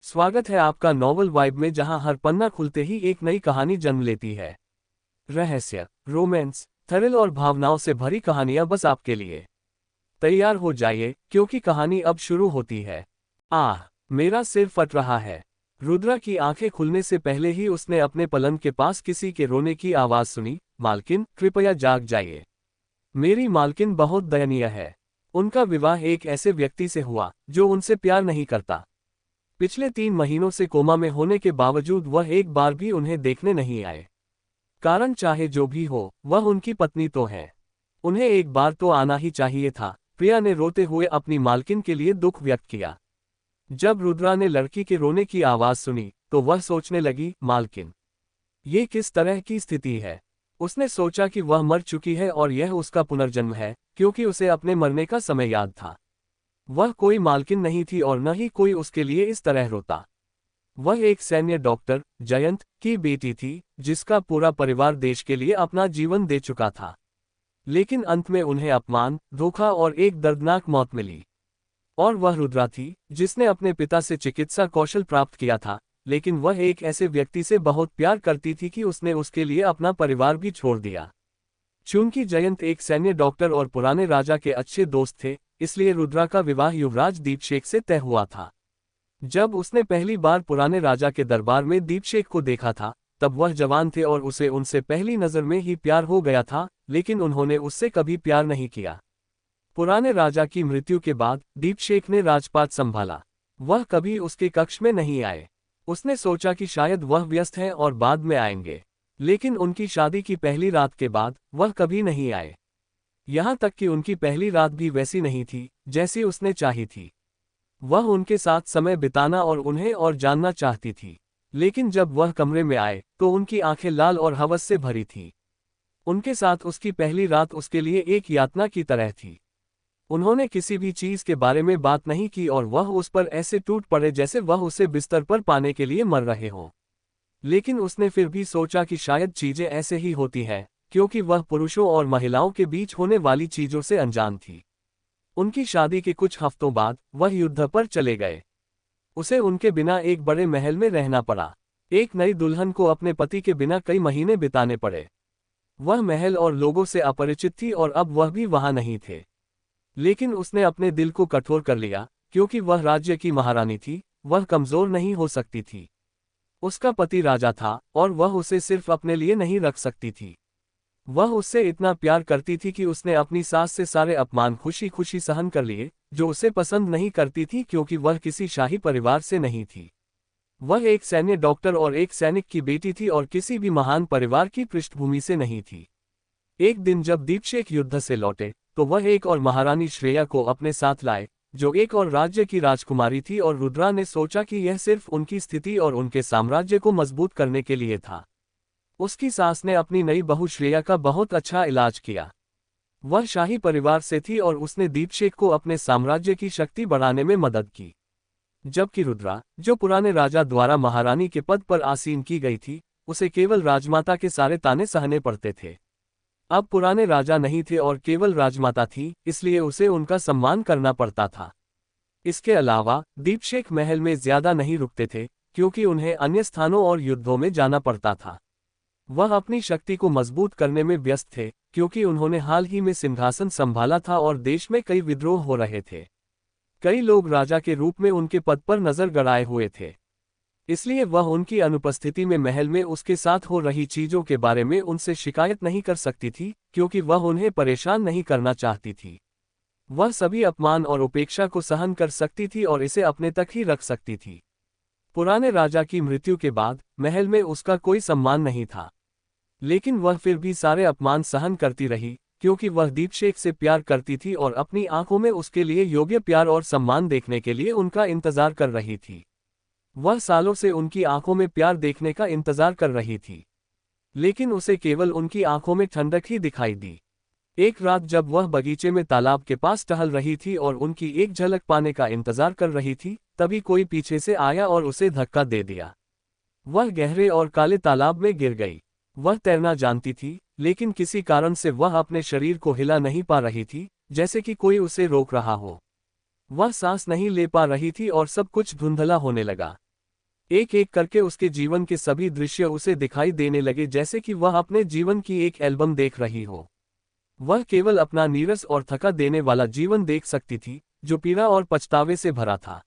स्वागत है आपका नॉवल वाइब में, जहां हर पन्ना खुलते ही एक नई कहानी जन्म लेती है। रहस्य, रोमांस, थ्रिल और भावनाओं से भरी कहानियां बस आपके लिए। तैयार हो जाइए, क्योंकि कहानी अब शुरू होती है। आह, मेरा सिर फट रहा है। रुद्रा की आंखें खुलने से पहले ही उसने अपने पलंग के पास किसी के रोने की आवाज सुनी। मालकिन, कृपया जाग जाइए। मेरी मालकिन बहुत दयनीय है। उनका विवाह एक ऐसे व्यक्ति से हुआ जो उनसे प्यार नहीं करता। पिछले 3 महीनों से कोमा में होने के बावजूद वह एक बार भी उन्हें देखने नहीं आए। कारण चाहे जो भी हो, वह उनकी पत्नी तो है। उन्हें एक बार तो आना ही चाहिए था। प्रिया ने रोते हुए अपनी मालकिन के लिए दुख व्यक्त किया। जब रुद्रा ने लड़की के रोने की आवाज सुनी तो वह सोचने लगी, मालकिन, ये किस तरह की स्थिति है। उसने सोचा कि वह मर चुकी है और यह उसका पुनर्जन्म है, क्योंकि उसे अपने मरने का समय याद था। वह कोई मालकिन नहीं थी और न ही कोई उसके लिए इस तरह रोता। वह एक सैन्य डॉक्टर, जयंत, की बेटी थी, जिसका पूरा परिवार देश के लिए अपना जीवन दे चुका था। लेकिन अंत में उन्हें अपमान, धोखा और एक दर्दनाक मौत मिली। और वह रुद्रा थी, जिसने अपने पिता से चिकित्सा कौशल प्राप्त किया था, लेकिन वह एक ऐसे व्यक्ति से बहुत प्यार करती थी कि उसने उसके लिए अपना परिवार भी छोड़ दिया। चूंकि जयंत एक सैन्य डॉक्टर और पुराने राजा के अच्छे दोस्त थे, इसलिए रुद्रा का विवाह युवराज दीपशेख से तय हुआ था। जब उसने पहली बार पुराने राजा के दरबार में दीपशेख को देखा था, तब वह जवान थे और उसे उनसे पहली नज़र में ही प्यार हो गया था, लेकिन उन्होंने उससे कभी प्यार नहीं किया। पुराने राजा की मृत्यु के बाद दीपशेख ने राजपाट संभाला। वह कभी उसके कक्ष में नहीं आए। उसने सोचा कि शायद वह व्यस्त हैं और बाद में आएंगे, लेकिन उनकी शादी की पहली रात के बाद वह कभी नहीं आए। यहाँ तक कि उनकी पहली रात भी वैसी नहीं थी जैसी उसने चाही थी। वह उनके साथ समय बिताना और उन्हें और जानना चाहती थी, लेकिन जब वह कमरे में आए तो उनकी आंखें लाल और हवस से भरी थीं। उनके साथ उसकी पहली रात उसके लिए एक यातना की तरह थी। उन्होंने किसी भी चीज के बारे में बात नहीं की और वह उस पर ऐसे टूट पड़े जैसे वह उसे बिस्तर पर पाने के लिए मर रहे हों। लेकिन उसने फिर भी सोचा कि शायद चीजें ऐसे ही होती हैं, क्योंकि वह पुरुषों और महिलाओं के बीच होने वाली चीजों से अनजान थी। उनकी शादी के कुछ हफ्तों बाद वह युद्ध पर चले गए। उसे उनके बिना एक बड़े महल में रहना पड़ा। एक नई दुल्हन को अपने पति के बिना कई महीने बिताने पड़े। वह महल और लोगों से अपरिचित थी और अब वह भी वहां नहीं थे। लेकिन उसने अपने दिल को कठोर कर लिया, क्योंकि वह राज्य की महारानी थी, वह कमजोर नहीं हो सकती थी। उसका पति राजा था और वह उसे सिर्फ अपने लिए नहीं रख सकती थी। वह उससे इतना प्यार करती थी कि उसने अपनी सास से सारे अपमान खुशी खुशी सहन कर लिए, जो उसे पसंद नहीं करती थी क्योंकि वह किसी शाही परिवार से नहीं थी। वह एक सैन्य डॉक्टर और एक सैनिक की बेटी थी और किसी भी महान परिवार की पृष्ठभूमि से नहीं थी। एक दिन जब दीपशेख युद्ध से लौटे तो वह एक और महारानी श्रेया को अपने साथ लाए, जो एक और राज्य की राजकुमारी थी, और रुद्रा ने सोचा कि यह सिर्फ उनकी स्थिति और उनके साम्राज्य को मजबूत करने के लिए था। उसकी सास ने अपनी नई बहू श्रेया का बहुत अच्छा इलाज किया। वह शाही परिवार से थी और उसने दीपशेख को अपने साम्राज्य की शक्ति बढ़ाने में मदद की। जबकि रुद्रा, जो पुराने राजा द्वारा महारानी के पद पर आसीन की गई थी, उसे केवल राजमाता के सारे ताने सहने पड़ते थे। अब पुराने राजा नहीं थे और केवल राजमाता थी, इसलिए उसे उनका सम्मान करना पड़ता था। इसके अलावा दीपशेख महल में ज्यादा नहीं रुकते थे, क्योंकि उन्हें अन्य स्थानों और युद्धों में जाना पड़ता था। वह अपनी शक्ति को मजबूत करने में व्यस्त थे, क्योंकि उन्होंने हाल ही में सिंहासन संभाला था और देश में कई विद्रोह हो रहे थे। कई लोग राजा के रूप में उनके पद पर नजर गड़ाए हुए थे, इसलिए वह उनकी अनुपस्थिति में महल में उसके साथ हो रही चीजों के बारे में उनसे शिकायत नहीं कर सकती थी, क्योंकि वह उन्हें परेशान नहीं करना चाहती थी। वह सभी अपमान और उपेक्षा को सहन कर सकती थी और इसे अपने तक ही रख सकती थी। पुराने राजा की मृत्यु के बाद महल में उसका कोई सम्मान नहीं था, लेकिन वह फिर भी सारे अपमान सहन करती रही, क्योंकि वह दीपशेख से प्यार करती थी और अपनी आंखों में उसके लिए योग्य प्यार और सम्मान देखने के लिए उनका इंतजार कर रही थी। वह सालों से उनकी आंखों में प्यार देखने का इंतजार कर रही थी, लेकिन उसे केवल उनकी आंखों में ठंडक ही दिखाई दी। एक रात जब वह बगीचे में तालाब के पास टहल रही थी और उनकी एक झलक पाने का इंतजार कर रही थी, तभी कोई पीछे से आया और उसे धक्का दे दिया। वह गहरे और काले तालाब में गिर गई। वह तैरना जानती थी, लेकिन किसी कारण से वह अपने शरीर को हिला नहीं पा रही थी, जैसे कि कोई उसे रोक रहा हो। वह सांस नहीं ले पा रही थी और सब कुछ धुंधला होने लगा। एक एक करके उसके जीवन के सभी दृश्य उसे दिखाई देने लगे, जैसे कि वह अपने जीवन की एक एल्बम देख रही हो। वह केवल अपना नीरस और थका देने वाला जीवन देख सकती थी, जो पीड़ा और पछतावे से भरा था।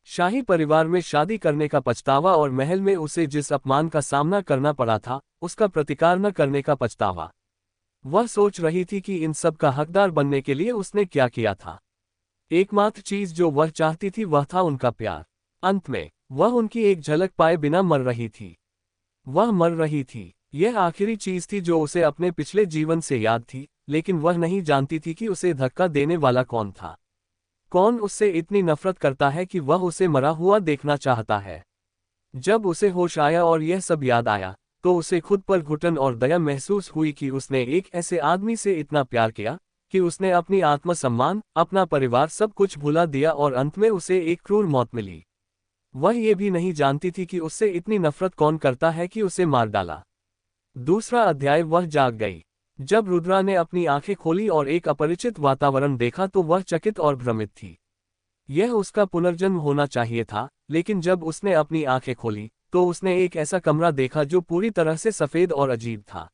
शाही परिवार में शादी करने का पछतावा और महल में उसे जिस अपमान का सामना करना पड़ा था, उसका प्रतिकार न करने का पछतावा। वह सोच रही थी कि इन सब का हकदार बनने के लिए उसने क्या किया था। एकमात्र चीज जो वह चाहती थी वह था उनका प्यार। अंत में वह उनकी एक झलक पाए बिना मर रही थी। वह मर रही थी। यह आखिरी चीज थी जो उसे अपने पिछले जीवन से याद थी, लेकिन वह नहीं जानती थी कि उसे धक्का देने वाला कौन था। कौन उससे इतनी नफरत करता है कि वह उसे मरा हुआ देखना चाहता है। जब उसे होश आया और यह सब याद आया, तो उसे खुद पर घुटन और दया महसूस हुई कि उसने एक ऐसे आदमी से इतना प्यार किया कि उसने अपनी आत्मसम्मान, अपना परिवार, सब कुछ भुला दिया और अंत में उसे एक क्रूर मौत मिली। वह ये भी नहीं जानती थी कि उससे इतनी नफरत कौन करता है कि उसे मार डाला। दूसरा अध्याय। वह जाग गई। जब रुद्रा ने अपनी आंखें खोली और एक अपरिचित वातावरण देखा तो वह चकित और भ्रमित थी। यह उसका पुनर्जन्म होना चाहिए था, लेकिन जब उसने अपनी आंखें खोली तो उसने एक ऐसा कमरा देखा जो पूरी तरह से सफेद और अजीब था।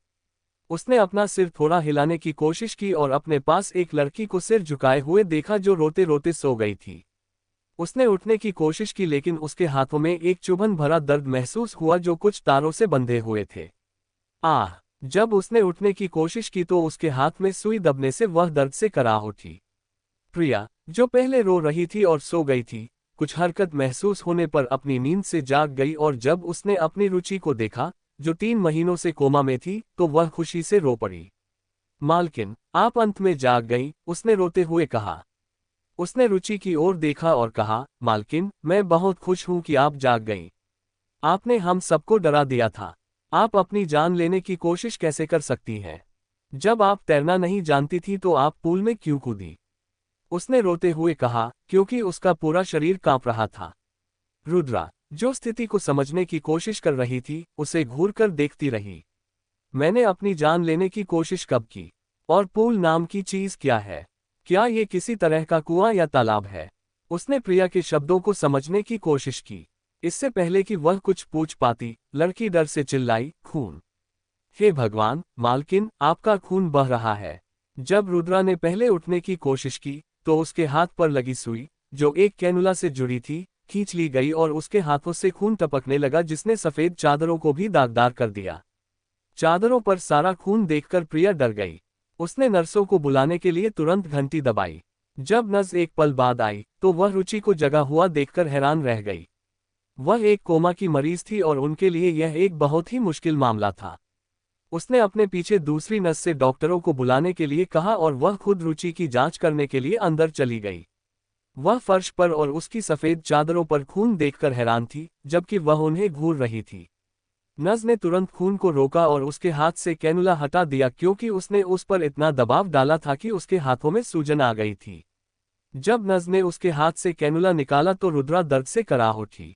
उसने अपना सिर थोड़ा हिलाने की कोशिश की और अपने पास एक लड़की को सिर झुकाए हुए देखा जो रोते रोते सो गई थी। उसने उठने की कोशिश की, लेकिन उसके हाथों में एक चुभन भरा दर्द महसूस हुआ जो कुछ तारों से बंधे हुए थे। आह! जब उसने उठने की कोशिश की तो उसके हाथ में सुई दबने से वह दर्द से कराह उठी। प्रिया, जो पहले रो रही थी और सो गई थी, कुछ हरकत महसूस होने पर अपनी नींद से जाग गई और जब उसने अपनी रुचि को देखा, जो 3 महीनों से कोमा में थी, तो वह खुशी से रो पड़ी। मालकिन, आप अंत में जाग गई, उसने रोते हुए कहा। उसने रुचि की ओर देखा और कहा, मालकिन, मैं बहुत खुश हूं कि आप जाग गई। आपने हम सबको डरा दिया था। आप अपनी जान लेने की कोशिश कैसे कर सकती हैं? जब आप तैरना नहीं जानती थी तो आप पूल में क्यों कूदी? उसने रोते हुए कहा, क्योंकि उसका पूरा शरीर कांप रहा था। रुद्रा, जो स्थिति को समझने की कोशिश कर रही थी, उसे घूरकर देखती रही। मैंने अपनी जान लेने की कोशिश कब की? और पूल नाम की चीज क्या है? क्या ये किसी तरह का कुआं या तालाब है? उसने प्रिया के शब्दों को समझने की कोशिश की। इससे पहले कि वह कुछ पूछ पाती, लड़की डर से चिल्लाई, खून! हे भगवान, मालकिन, आपका खून बह रहा है। जब रुद्रा ने पहले उठने की कोशिश की, तो उसके हाथ पर लगी सुई, जो एक कैनुला से जुड़ी थी, खींच ली गई और उसके हाथों से खून टपकने लगा जिसने सफेद चादरों को भी दागदार कर दिया। चादरों पर सारा खून देखकर प्रिया डर गई। उसने नर्सों को बुलाने के लिए तुरंत घंटी दबाई। जब नर्स एक पल बाद आई, तो वह रुचि को जगा हुआ देखकर हैरान रह गई। वह एक कोमा की मरीज थी और उनके लिए यह एक बहुत ही मुश्किल मामला था। उसने अपने पीछे दूसरी नर्स से डॉक्टरों को बुलाने के लिए कहा और वह खुद रुचि की जांच करने के लिए अंदर चली गई। वह फर्श पर और उसकी सफेद चादरों पर खून देखकर हैरान थी, जबकि वह उन्हें घूर रही थी। नर्स ने तुरंत खून को रोका और उसके हाथ से कैनुला हटा दिया क्योंकि उसने उस पर इतना दबाव डाला था कि उसके हाथों में सूजन आ गई थी। जब नर्स ने उसके हाथ से कैनुला निकाला तो रुद्रा दर्द से कराह उठी।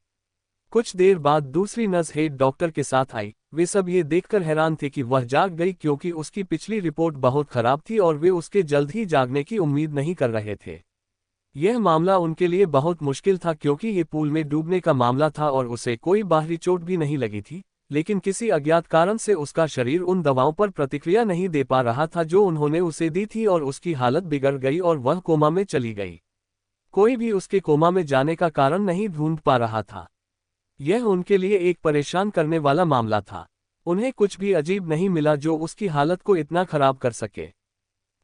कुछ देर बाद दूसरी नर्स हेड डॉक्टर के साथ आई। वे सब ये देखकर हैरान थे कि वह जाग गई क्योंकि उसकी पिछली रिपोर्ट बहुत खराब थी और वे उसके जल्द ही जागने की उम्मीद नहीं कर रहे थे। यह मामला उनके लिए बहुत मुश्किल था क्योंकि ये पूल में डूबने का मामला था और उसे कोई बाहरी चोट भी नहीं लगी थी, लेकिन किसी अज्ञात कारण से उसका शरीर उन दवाओं पर प्रतिक्रिया नहीं दे पा रहा था जो उन्होंने उसे दी थी और उसकी हालत बिगड़ गई और वह कोमा में चली गई। कोई भी उसके कोमा में जाने का कारण नहीं ढूंढ पा रहा था। यह उनके लिए एक परेशान करने वाला मामला था। उन्हें कुछ भी अजीब नहीं मिला जो उसकी हालत को इतना खराब कर सके।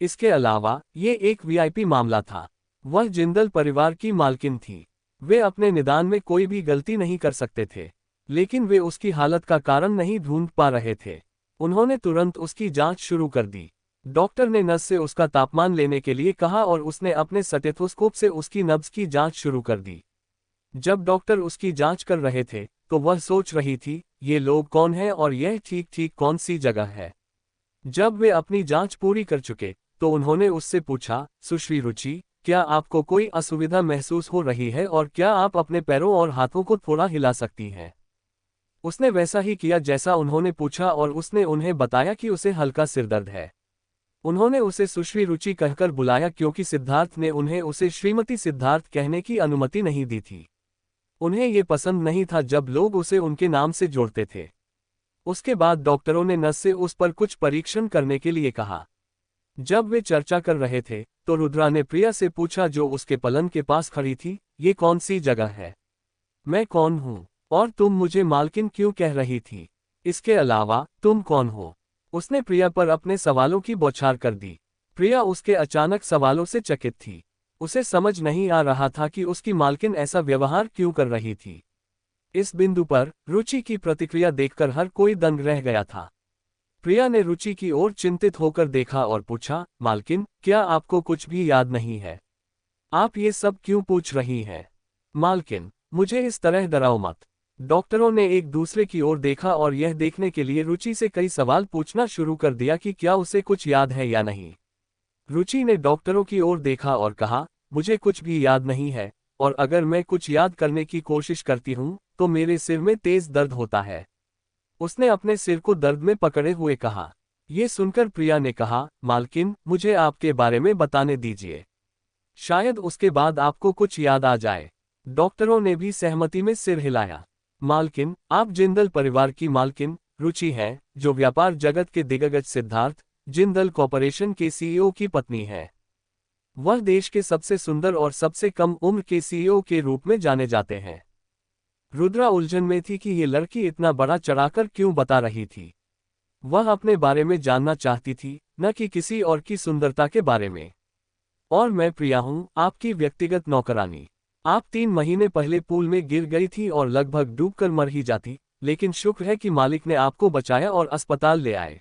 इसके अलावा ये एक वीआईपी मामला था। वह जिंदल परिवार की मालकिन थी। वे अपने निदान में कोई भी गलती नहीं कर सकते थे, लेकिन वे उसकी हालत का कारण नहीं ढूंढ पा रहे थे। उन्होंने तुरंत उसकी जांच शुरू कर दी। डॉक्टर ने नस से उसका तापमान लेने के लिए कहा और उसने अपने स्टेथोस्कोप से उसकी नब्ज की जांच शुरू कर दी। जब डॉक्टर उसकी जांच कर रहे थे, तो वह सोच रही थी, ये लोग कौन हैं और यह ठीक ठीक कौन सी जगह है। जब वे अपनी जांच पूरी कर चुके, तो उन्होंने उससे पूछा, सुश्री रुचि, क्या आपको कोई असुविधा महसूस हो रही है और क्या आप अपने पैरों और हाथों को थोड़ा हिला सकती हैं? उसने वैसा ही किया जैसा उन्होंने पूछा और उसने उन्हें बताया कि उसे हल्का सिरदर्द है। उन्होंने उसे सुश्री रुचि कहकर बुलाया क्योंकि सिद्धार्थ ने उन्हें उसे श्रीमती सिद्धार्थ कहने की अनुमति नहीं दी थी। उन्हें ये पसंद नहीं था जब लोग उसे उनके नाम से जोड़ते थे। उसके बाद डॉक्टरों ने नस से उस पर कुछ परीक्षण करने के लिए कहा। जब वे चर्चा कर रहे थे तो रुद्रा ने प्रिया से पूछा, जो उसके पलंग के पास खड़ी थी, ये कौन सी जगह है? मैं कौन हूँ और तुम मुझे मालकिन क्यों कह रही थी? इसके अलावा तुम कौन हो? उसने प्रिया पर अपने सवालों की बौछार कर दी। प्रिया उसके अचानक सवालों से चकित थी। उसे समझ नहीं आ रहा था कि उसकी मालकिन ऐसा व्यवहार क्यों कर रही थी। इस बिंदु पर रुचि की प्रतिक्रिया देखकर हर कोई दंग रह गया था। प्रिया ने रुचि की ओर चिंतित होकर देखा और पूछा, मालकिन, क्या आपको कुछ भी याद नहीं है? आप ये सब क्यों पूछ रही हैं? मालकिन, मुझे इस तरह डराओ मत। डॉक्टरों ने एक दूसरे की ओर देखा और यह देखने के लिए रुचि से कई सवाल पूछना शुरू कर दिया कि क्या उसे कुछ याद है या नहीं। रुचि ने डॉक्टरों की ओर देखा और कहा, मुझे कुछ भी याद नहीं है, और अगर मैं कुछ याद करने की कोशिश करती हूँ तो मेरे सिर में तेज दर्द होता है। उसने अपने सिर को दर्द में पकड़े हुए कहा। ये सुनकर प्रिया ने कहा, मालकिन, मुझे आपके बारे में बताने दीजिए। शायद उसके बाद आपको कुछ याद आ जाए। डॉक्टरों ने भी सहमति में सिर हिलाया। मालकिन, आप जिंदल परिवार की मालकिन रुचि हैं, जो व्यापार जगत के दिग्गज सिद्धार्थ जिंदल कॉरपोरेशन के सीईओ की पत्नी है। वह देश के सबसे सुंदर और सबसे कम उम्र के सीईओ के रूप में जाने जाते हैं। रुद्रा उलझन में थी कि ये लड़की इतना बड़ा चढ़ाकर क्यों बता रही थी। वह अपने बारे में जानना चाहती थी, न कि किसी और की सुंदरता के बारे में। और मैं प्रिया हूँ, आपकी व्यक्तिगत नौकरानी। आप 3 महीने पहले पूल में गिर गई थी और लगभग डूबकर मर ही जाती, लेकिन शुक्र है कि मालिक ने आपको बचाया और अस्पताल ले आए।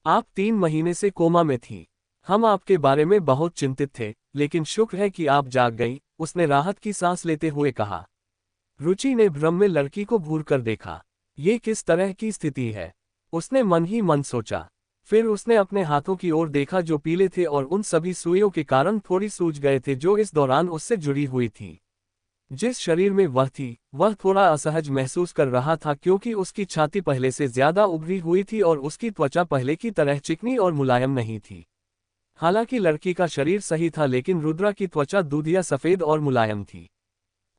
आप 3 महीने से कोमा में थी। हम आपके बारे में बहुत चिंतित थे, लेकिन शुक्र है कि आप जाग गई, उसने राहत की सांस लेते हुए कहा। रुचि ने भ्रम में लड़की को घूर कर देखा। ये किस तरह की स्थिति है? उसने मन ही मन सोचा। फिर उसने अपने हाथों की ओर देखा जो पीले थे और उन सभी सुइयों के कारण थोड़ी सूज गए थे जो इस दौरान उससे जुड़ी हुई थी। जिस शरीर में वह थी, वह थोड़ा असहज महसूस कर रहा था क्योंकि उसकी छाती पहले से ज्यादा उभरी हुई थी और उसकी त्वचा पहले की तरह चिकनी और मुलायम नहीं थी। हालांकि लड़की का शरीर सही था, लेकिन रुद्रा की त्वचा दूधिया सफेद और मुलायम थी।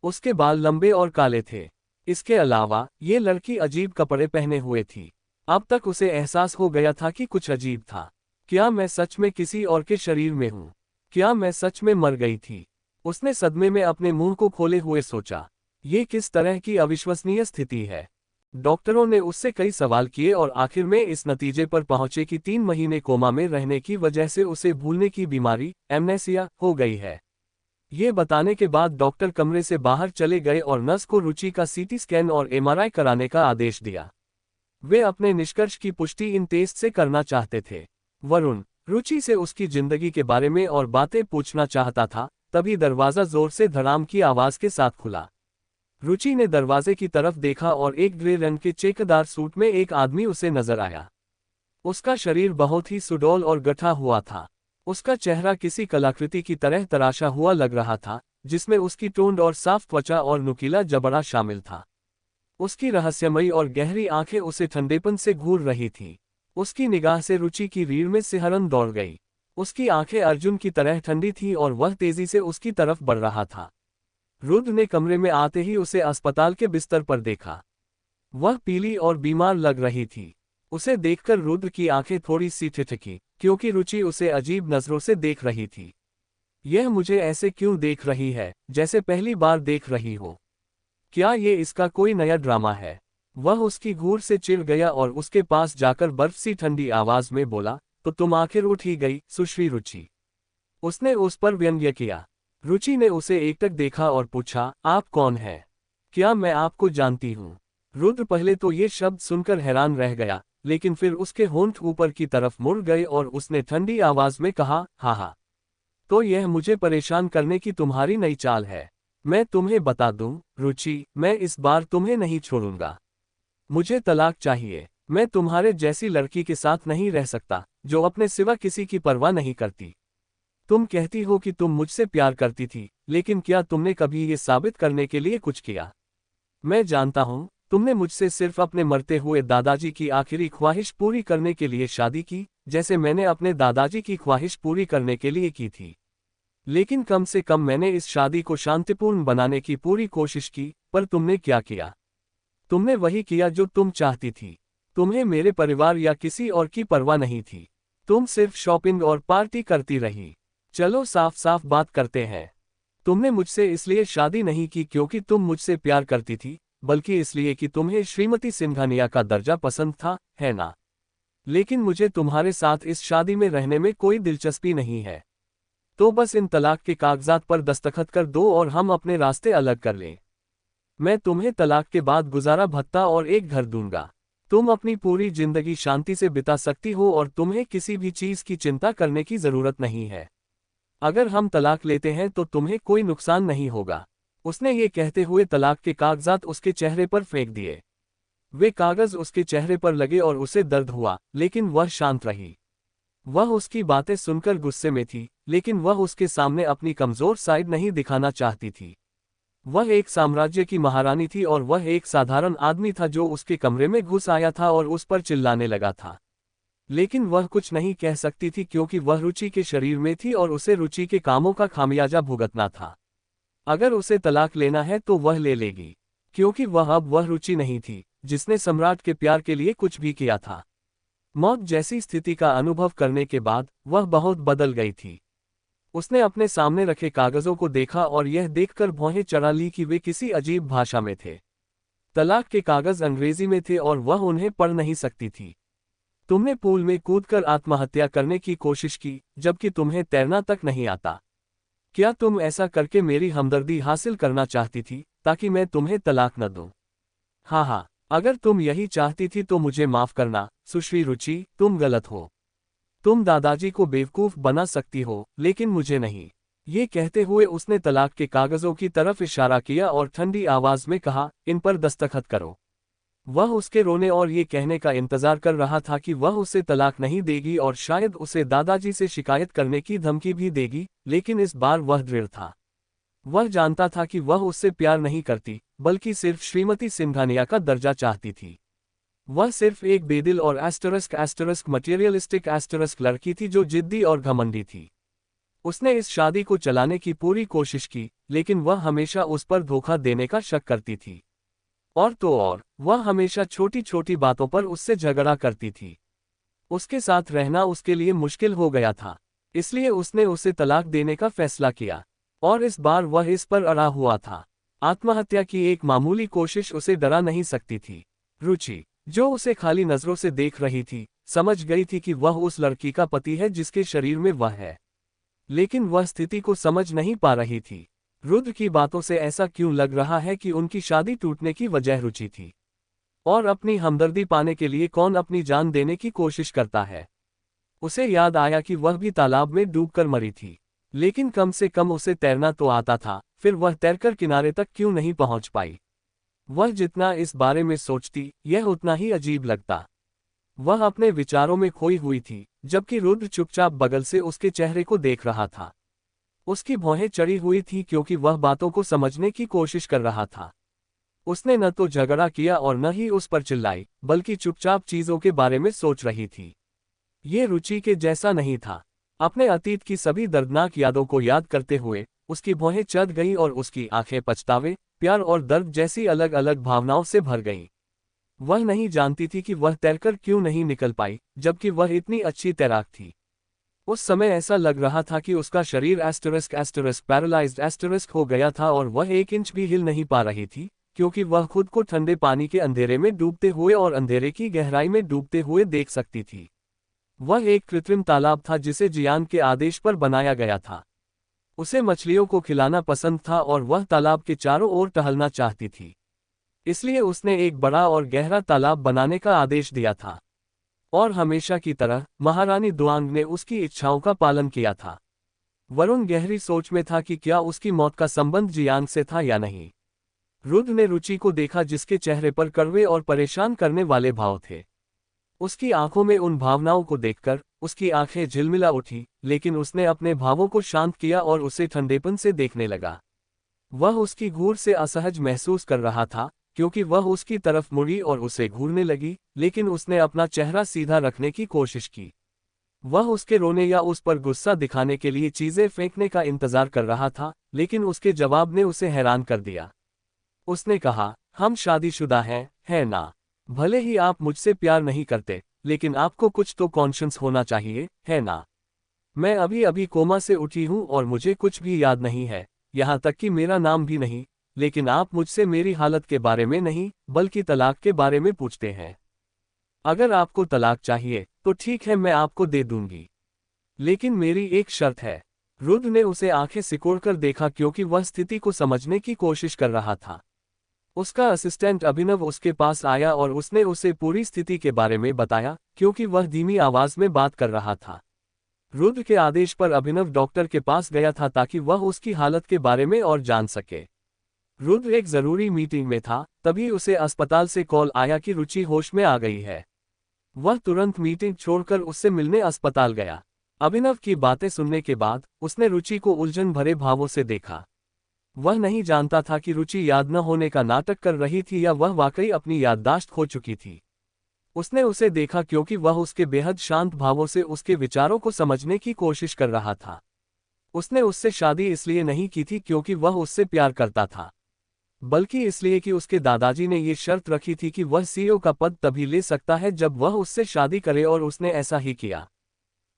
उसके बाल लंबे और काले थे। इसके अलावा ये लड़की अजीब कपड़े पहने हुए थी। अब तक उसे एहसास हो गया था कि कुछ अजीब था। क्या मैं सच में किसी और के शरीर में हूँ? क्या मैं सच में मर गई थी? उसने सदमे में अपने मुंह को खोले हुए सोचा। ये किस तरह की अविश्वसनीय स्थिति है? डॉक्टरों ने उससे कई सवाल किए और आखिर में इस नतीजे पर पहुंचे कि 3 महीने कोमा में रहने की वजह से उसे भूलने की बीमारी एमनेसिया हो गई है। ये बताने के बाद डॉक्टर कमरे से बाहर चले गए और नर्स को रुचि का सीटी स्कैन और एमआरआई कराने का आदेश दिया। वे अपने निष्कर्ष की पुष्टि इन टेस्ट से करना चाहते थे। वरुण रुचि से उसकी जिंदगी के बारे में और बातें पूछना चाहता था, तभी दरवाजा जोर से धड़ाम की आवाज के साथ खुला। रुचि ने दरवाजे की तरफ देखा और एक ग्रे रंग के चेकदार सूट में एक आदमी उसे नजर आया। उसका शरीर बहुत ही सुडौल और गठा हुआ था। उसका चेहरा किसी कलाकृति की तरह तराशा हुआ लग रहा था, जिसमें उसकी टोंड और साफ त्वचा और नुकीला जबड़ा शामिल था। उसकी रहस्यमयी और गहरी आंखें उसे ठंडेपन से घूर रही थीं। उसकी निगाह से रुचि की रीढ़ में सिहरन दौड़ गई। उसकी आंखें अर्जुन की तरह ठंडी थीं और वह तेजी से उसकी तरफ बढ़ रहा था। रुद्र ने कमरे में आते ही उसे अस्पताल के बिस्तर पर देखा। वह पीली और बीमार लग रही थी। उसे देखकर रुद्र की आंखें थोड़ी सी ठिठकी, क्योंकि रुचि उसे अजीब नजरों से देख रही थी। यह मुझे ऐसे क्यों देख रही है, जैसे पहली बार देख रही हो? क्या ये इसका कोई नया ड्रामा है? वह उसकी घूर से चिढ़ गया और उसके पास जाकर बर्फ सी ठंडी आवाज में बोला, तो तुम आखिर उठ ही गई, सुश्री रुचि। उसने उस पर व्यंग्य किया। रुचि ने उसे एकटक देखा और पूछा, आप कौन हैं? क्या मैं आपको जानती हूँ? रुद्र पहले तो ये शब्द सुनकर हैरान रह गया, लेकिन फिर उसके होंठ ऊपर की तरफ मुड़ गए और उसने ठंडी आवाज में कहा, हाँ। तो यह मुझे परेशान करने की तुम्हारी नई चाल है। मैं तुम्हें बता दूं, रुचि, मैं इस बार तुम्हें नहीं छोड़ूंगा। मुझे तलाक चाहिए। मैं तुम्हारे जैसी लड़की के साथ नहीं रह सकता, जो अपने सिवा किसी की परवाह नहीं करती। तुम कहती हो कि तुम मुझसे प्यार करती थी, लेकिन क्या तुमने कभी ये साबित करने के लिए कुछ किया? मैं जानता हूं, तुमने मुझसे सिर्फ अपने मरते हुए दादाजी की आखिरी ख्वाहिश पूरी करने के लिए शादी की, जैसे मैंने अपने दादाजी की ख्वाहिश पूरी करने के लिए की थी। लेकिन कम से कम मैंने इस शादी को शांतिपूर्ण बनाने की पूरी कोशिश की, पर तुमने क्या किया? तुमने वही किया जो तुम चाहती थी। तुम्हें मेरे परिवार या किसी और की परवाह नहीं थी। तुम सिर्फ शॉपिंग और पार्टी करती रही। चलो साफ साफ बात करते हैं। तुमने मुझसे इसलिए शादी नहीं की क्योंकि तुम मुझसे प्यार करती थी, बल्कि इसलिए कि तुम्हें श्रीमती सिंघानिया का दर्जा पसंद था, है ना? लेकिन मुझे तुम्हारे साथ इस शादी में रहने में कोई दिलचस्पी नहीं है। तो बस इन तलाक के कागजात पर दस्तखत कर दो और हम अपने रास्ते अलग कर लें। मैं तुम्हें तलाक के बाद गुजारा भत्ता और एक घर दूंगा। तुम अपनी पूरी जिंदगी शांति से बिता सकती हो और तुम्हें किसी भी चीज की चिंता करने की जरूरत नहीं है। अगर हम तलाक लेते हैं तो तुम्हें कोई नुकसान नहीं होगा। उसने ये कहते हुए तलाक के कागजात उसके चेहरे पर फेंक दिए। वे कागज उसके चेहरे पर लगे और उसे दर्द हुआ, लेकिन वह शांत रही। वह उसकी बातें सुनकर गुस्से में थी, लेकिन वह उसके सामने अपनी कमजोर साइड नहीं दिखाना चाहती थी। वह एक साम्राज्य की महारानी थी और वह एक साधारण आदमी था जो उसके कमरे में घुस आया था और उस पर चिल्लाने लगा था। लेकिन वह कुछ नहीं कह सकती थी क्योंकि वह रुचि के शरीर में थी और उसे रुचि के कामों का खामियाजा भुगतना था। अगर उसे तलाक लेना है तो वह ले लेगी, क्योंकि वह रुचि नहीं थी जिसने सम्राट के प्यार के लिए कुछ भी किया था। मौत जैसी स्थिति का अनुभव करने के बाद वह बहुत बदल गई थी। उसने अपने सामने रखे कागजों को देखा और यह देखकर भौहें चढ़ा ली कि वे किसी अजीब भाषा में थे। तलाक के कागज अंग्रेजी में थे और वह उन्हें पढ़ नहीं सकती थी। तुमने पूल में कूदकर आत्महत्या करने की कोशिश की, जबकि तुम्हें तैरना तक नहीं आता। क्या तुम ऐसा करके मेरी हमदर्दी हासिल करना चाहती थी ताकि मैं तुम्हें तलाक न दूं? हाँ, अगर तुम यही चाहती थी तो मुझे माफ करना, सुश्री रुचि, तुम गलत हो। तुम दादाजी को बेवकूफ बना सकती हो, लेकिन मुझे नहीं। ये कहते हुए उसने तलाक के कागजों की तरफ इशारा किया और ठंडी आवाज में कहा, इन पर दस्तखत करो। वह उसके रोने और ये कहने का इंतजार कर रहा था कि वह उसे तलाक नहीं देगी और शायद उसे दादाजी से शिकायत करने की धमकी भी देगी, लेकिन इस बार वह दृढ़ था। वह जानता था कि वह उससे प्यार नहीं करती, बल्कि सिर्फ श्रीमती सिंघानिया का दर्जा चाहती थी। वह सिर्फ एक बेदिल और एस्टरिस्क मटेरियलिस्टिक एस्टरिस्क लड़की थी जो जिद्दी और घमंडी थी। उसने इस शादी को चलाने की पूरी कोशिश की, लेकिन वह हमेशा उस पर धोखा देने का शक करती थी। और तो और, वह हमेशा छोटी छोटी बातों पर उससे झगड़ा करती थी। उसके साथ रहना उसके लिए मुश्किल हो गया था, इसलिए उसने उसे तलाक देने का फैसला किया। और इस बार वह इस पर अड़ा हुआ था। आत्महत्या की एक मामूली कोशिश उसे डरा नहीं सकती थी। रुचि, जो उसे खाली नजरों से देख रही थी, समझ गई थी कि वह उस लड़की का पति है जिसके शरीर में वह है। लेकिन वह स्थिति को समझ नहीं पा रही थी। रुद्र की बातों से ऐसा क्यों लग रहा है कि उनकी शादी टूटने की वजह रुचि थी? और अपनी हमदर्दी पाने के लिए कौन अपनी जान देने की कोशिश करता है? उसे याद आया कि वह भी तालाब में डूबकर मरी थी, लेकिन कम से कम उसे तैरना तो आता था, फिर वह तैरकर किनारे तक क्यों नहीं पहुंच पाई? वह जितना इस बारे में सोचती, यह उतना ही अजीब लगता। वह अपने विचारों में खोई हुई थी, जबकि रुद्र चुपचाप बगल से उसके चेहरे को देख रहा था। उसकी भौहें चढ़ी हुई थी क्योंकि वह बातों को समझने की कोशिश कर रहा था। उसने न तो झगड़ा किया और न ही उस पर चिल्लाई, बल्कि चुपचाप चीजों के बारे में सोच रही थी। ये रुचि के जैसा नहीं था। अपने अतीत की सभी दर्दनाक यादों को याद करते हुए उसकी भौहें चढ़ गईं और उसकी आंखें पछतावे, प्यार और दर्द जैसी अलग अलग भावनाओं से भर गईं। वह नहीं जानती थी कि वह तैरकर क्यों नहीं निकल पाई, जबकि वह इतनी अच्छी तैराक थी। उस समय ऐसा लग रहा था कि उसका शरीर एस्टरिस्क पैरालाइज्ड एस्टरिस्क हो गया था और वह 1 इंच भी हिल नहीं पा रही थी, क्योंकि वह खुद को ठंडे पानी के अंधेरे में डूबते हुए और अंधेरे की गहराई में डूबते हुए देख सकती थी। वह एक कृत्रिम तालाब था जिसे जियान के आदेश पर बनाया गया था। उसे मछलियों को खिलाना पसंद था और वह तालाब के चारों ओर टहलना चाहती थी। इसलिए उसने एक बड़ा और गहरा तालाब बनाने का आदेश दिया था। और हमेशा की तरह महारानी दुआंग ने उसकी इच्छाओं का पालन किया था। वरुण गहरी सोच में था कि क्या उसकी मौत का संबंध जियांग से था या नहीं। रुद्र ने रुचि को देखा जिसके चेहरे पर कड़वे और परेशान करने वाले भाव थे। उसकी आंखों में उन भावनाओं को देखकर उसकी आंखें झिलमिला उठी, लेकिन उसने अपने भावों को शांत किया और उसे ठंडेपन से देखने लगा। वह उसकी घूर से असहज महसूस कर रहा था, क्योंकि वह उसकी तरफ मुड़ी और उसे घूरने लगी, लेकिन उसने अपना चेहरा सीधा रखने की कोशिश की। वह उसके रोने या उस पर गुस्सा दिखाने के लिए चीजें फेंकने का इंतजार कर रहा था, लेकिन उसके जवाब ने उसे हैरान कर दिया। उसने कहा, हम शादीशुदा हैं, है ना? भले ही आप मुझसे प्यार नहीं करते, लेकिन आपको कुछ तो कॉन्शियस होना चाहिए, है ना? मैं अभी अभी कोमा से उठी हूं और मुझे कुछ भी याद नहीं है, यहाँ तक कि मेरा नाम भी नहीं, लेकिन आप मुझसे मेरी हालत के बारे में नहीं, बल्कि तलाक के बारे में पूछते हैं। अगर आपको तलाक चाहिए, तो ठीक है, मैं आपको दे दूंगी। लेकिन मेरी एक शर्त है। रुद्र ने उसे आंखें सिकोड़कर देखा क्योंकि वह स्थिति को समझने की कोशिश कर रहा था। उसका असिस्टेंट अभिनव उसके पास आया और उसने उसे पूरी स्थिति के बारे में बताया, क्योंकि वह धीमी आवाज में बात कर रहा था। रुद्र के आदेश पर अभिनव डॉक्टर के पास गया था ताकि वह उसकी हालत के बारे में और जान सके। रुद्र एक जरूरी मीटिंग में था, तभी उसे अस्पताल से कॉल आया कि रुचि होश में आ गई है। वह तुरंत मीटिंग छोड़कर उससे मिलने अस्पताल गया। अभिनव की बातें सुनने के बाद उसने रुचि को उलझन भरे भावों से देखा। वह नहीं जानता था कि रुचि याद न होने का नाटक कर रही थी या वह वाकई अपनी याददाश्त खो चुकी थी। उसने उसे देखा क्योंकि वह उसके बेहद शांत भावों से उसके विचारों को समझने की कोशिश कर रहा था। उसने उससे शादी इसलिए नहीं की थी क्योंकि वह उससे प्यार करता था, बल्कि इसलिए कि उसके दादाजी ने ये शर्त रखी थी कि वह सीईओ का पद तभी ले सकता है जब वह उससे शादी करे, और उसने ऐसा ही किया।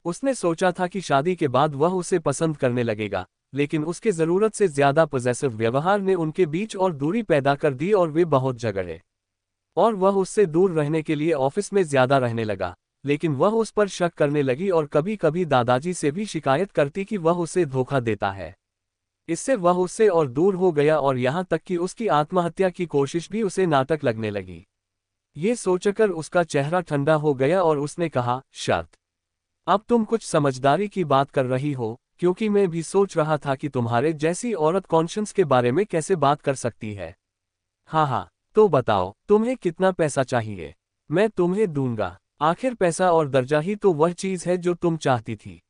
उसने सोचा था कि शादी के बाद वह उसे पसंद करने लगेगा, लेकिन उसके ज़रूरत से ज़्यादा पॉसेसिव व्यवहार ने उनके बीच और दूरी पैदा कर दी और वे बहुत झगड़े। और वह उससे दूर रहने के लिए ऑफिस में ज़्यादा रहने लगा, लेकिन वह उस पर शक करने लगी और कभी कभी दादाजी से भी शिकायत करती कि वह उसे धोखा देता है। इससे वह उससे और दूर हो गया और यहाँ तक कि उसकी आत्महत्या की कोशिश भी उसे नाटक लगने लगी। ये सोचकर उसका चेहरा ठंडा हो गया और उसने कहा, शर्त? अब तुम कुछ समझदारी की बात कर रही हो, क्योंकि मैं भी सोच रहा था कि तुम्हारे जैसी औरत कॉन्शियस के बारे में कैसे बात कर सकती है। हाँ हाँ, तो बताओ तुम्हें कितना पैसा चाहिए? मैं तुम्हें दूंगा। आखिर पैसा और दर्जा ही तो वह चीज है जो तुम चाहती थी।